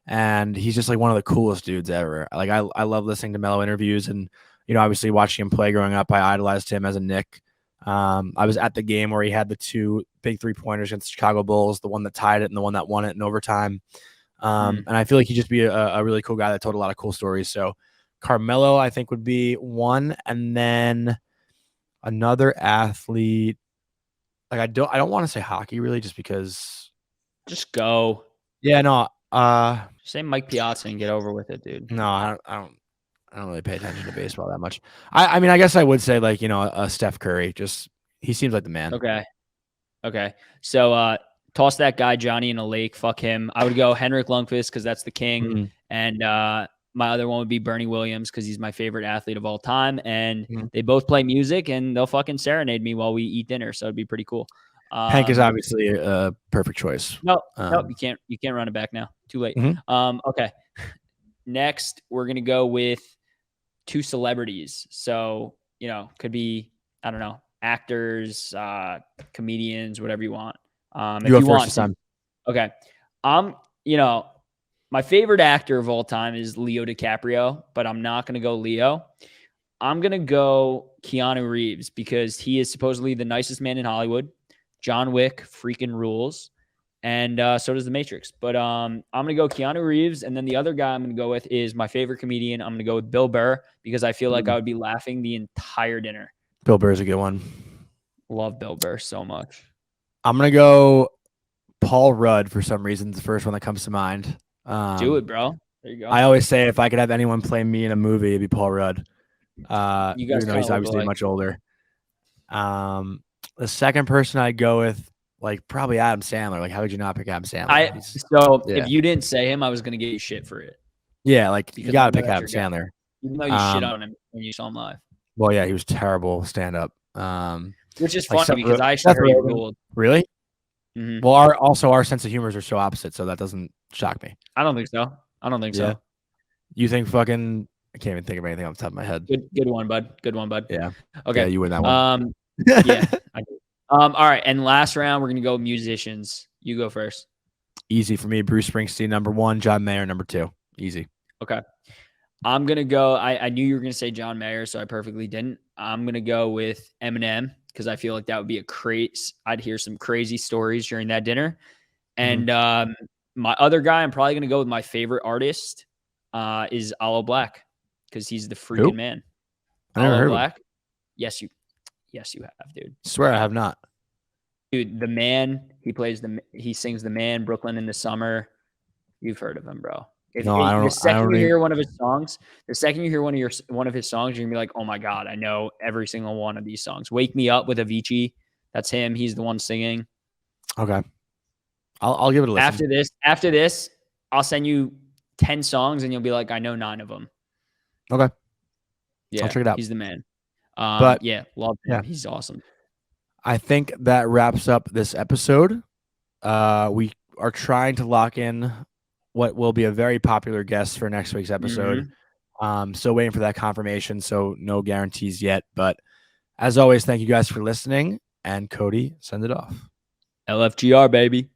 and he's just like one of the coolest dudes ever. Like I love listening to Melo interviews, and obviously watching him play growing up. I idolized him as a Knick. I was at the game where he had the 2 big 3-pointers against the Chicago Bulls, the one that tied it and the one that won it in overtime. And I feel like he'd just be a really cool guy that told a lot of cool stories. So Carmelo, I think, would be one. And then another athlete, like I don't want to say hockey really, just because. Just go. Yeah, no. Say Mike Piazza and get over with it, dude. No, I don't really pay attention to baseball that much. I mean, I guess I would say like, a Steph Curry. Just he seems like the man. Okay. So toss that guy Jonny in a lake. Fuck him. I would go Henrik Lundqvist because that's the king. Mm-hmm. And my other one would be Bernie Williams because he's my favorite athlete of all time. And they both play music and they'll fucking serenade me while we eat dinner. So it'd be pretty cool. Hank is obviously a perfect choice. No, you can't run it back now. Too late. Mm-hmm. Okay. Next, we're gonna go with 2 celebrities. So could be, I don't know, actors, comedians, whatever you want. If you want to. Okay. My favorite actor of all time is Leo DiCaprio, but I'm not going to go Leo. I'm going to go Keanu Reeves because he is supposedly the nicest man in Hollywood. John Wick freaking rules. And so does The Matrix. But I'm going to go Keanu Reeves. And then the other guy I'm going to go with is my favorite comedian. I'm going to go with Bill Burr because I feel like I would be laughing the entire dinner. Bill Burr is a good one. Love Bill Burr so much. I'm going to go Paul Rudd for some reason. The first one that comes to mind. Do it, bro. There you go. I always say if I could have anyone play me in a movie, it'd be Paul Rudd. You guys even though he's obviously much older. The second person I'd go with, like, probably Adam Sandler. Like, how would you not pick Adam Sandler? If you didn't say him, I was going to get you shit for it. Yeah, like, you got to pick Adam Sandler. Even though you shit on him when you saw him live. Well, yeah, he was terrible stand-up. Which is funny because I actually heard he ruled. Really? Mm-hmm. Well, our sense of humors are so opposite, so that doesn't shock me. I don't think so. You think fucking... I can't even think of anything off the top of my head. Good one, bud. Yeah. Okay. Yeah, you win that one. Yeah, I do. All right, and last round we're gonna go musicians. You go first. Easy for me. Bruce Springsteen, number 1. John Mayer, number 2. Easy. Okay. I'm gonna go. I knew you were gonna say John Mayer, so I perfectly didn't. I'm gonna go with Eminem because I feel like that would be I'd hear some crazy stories during that dinner. And my other guy, I'm probably gonna go with my favorite artist, is Aloe Black because he's the freaking man. I never heard Black. Yes, you have, dude. Swear I have not. Dude, the man, he sings The Man, Brooklyn in the Summer. You've heard of him, bro. The second you hear one of his songs, one of his songs, you're gonna be like, oh my God, I know every single one of these songs. Wake Me Up with Avicii. That's him. He's the one singing. Okay. I'll give it a listen. After this, I'll send you 10 songs and you'll be like, I know 9 of them. Okay. Yeah. I'll check it out. He's the man. But yeah, love him. He's awesome. I think that wraps up this episode. We are trying to lock in what will be a very popular guest for next week's episode. Still waiting for that confirmation, so no guarantees yet. But as always, thank you guys for listening. And Cody, send it off. LFGR, baby.